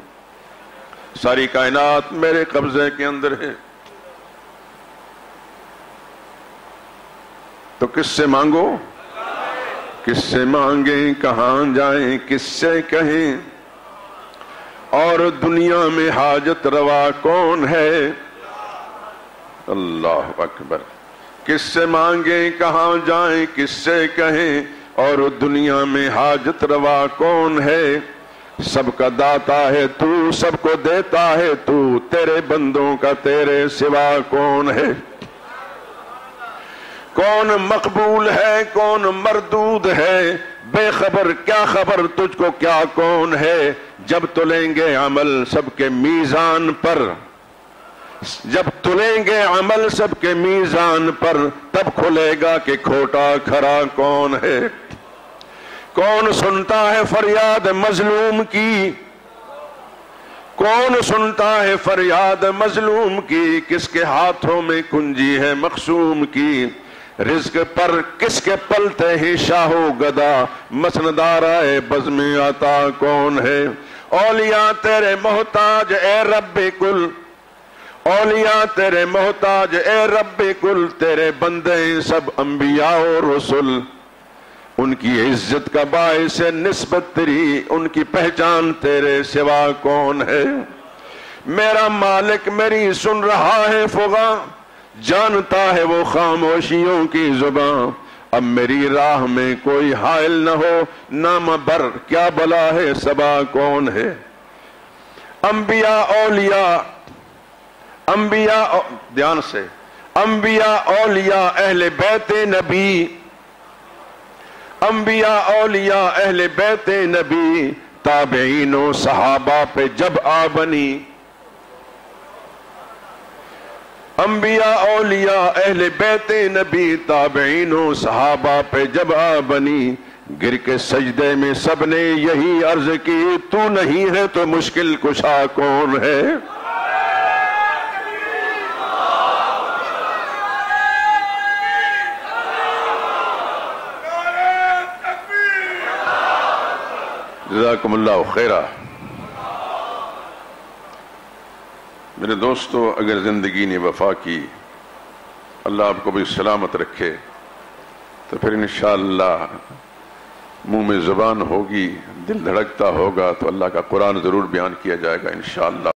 ساری کائنات میرے قبضے کے اندر ہے۔ تو کس سے مانگو؟ کس سے مانگیں، کہاں جائیں، کس سے کہیں؟ اور دنیا میں حاجت روا کون ہے؟ اللہ اکبر۔ کس سے مانگیں، کہاں جائیں، کس سے کہیں؟ اور دنیا میں حاجت روا کون ہے؟ سب کا داتا ہے تو، سب کو دیتا ہے تو، تیرے بندوں کا تیرے سوا کون ہے؟ کون مقبول ہے، کون مردود ہے؟ بے خبر کیا خبر تجھ کو کیا کون ہے؟ جب تلیں گے عمل سب کے میزان پر، جب تلیں گے عمل سب کے میزان پر، تب کھلے گا کہ کھوٹا کھرا کون ہے۔ کون سنتا ہے فریاد مظلوم کی، کون سنتا ہے فریاد مظلوم کی، کس کے ہاتھوں میں کنجی ہے مقسوم کی، رزق پر کس کے پلتے ہی شاہ و گدا، مسندارائے بزم عطا کون ہے؟ اولیاء تیرے محتاج اے رب کل، اولیاء تیرے محتاج اے رب کل، تیرے بندے سب انبیاء و رسل، ان کی عزت کا باعث نسبت تیری، ان کی پہچان تیرے سوا کون ہے؟ میرا مالک میری سن رہا ہے فغاں، جانتا ہے وہ خاموشیوں کی زباں، اب میری راہ میں کوئی حائل نہ ہو، نام بر کیا بلا ہے صبا کون ہے؟ انبیاء اولیاء، انبیاء دھیان سے، انبیاء اولیاء اہل بیت نبی، انبیاء اولیاء اہل بیت نبی، تابعین و صحابہ پہ جب آ بنی، انبیاء اولیاء اہل بیت نبی، تابعین و صحابہ پہ جب آ بنی، گر کے سجدے میں سب نے یہی عرض کی، تو نہیں ہے تو مشکل کشا کون ہے؟ جزاکم اللہ خیرہ۔ میرے دوستو، اگر زندگی نے وفا کی، اللہ آپ کو بھی سلامت رکھے، تو پھر انشاءاللہ منہ میں زبان ہوگی، دل دھڑکتا ہوگا تو اللہ کا قرآن ضرور بیان کیا جائے گا انشاءاللہ۔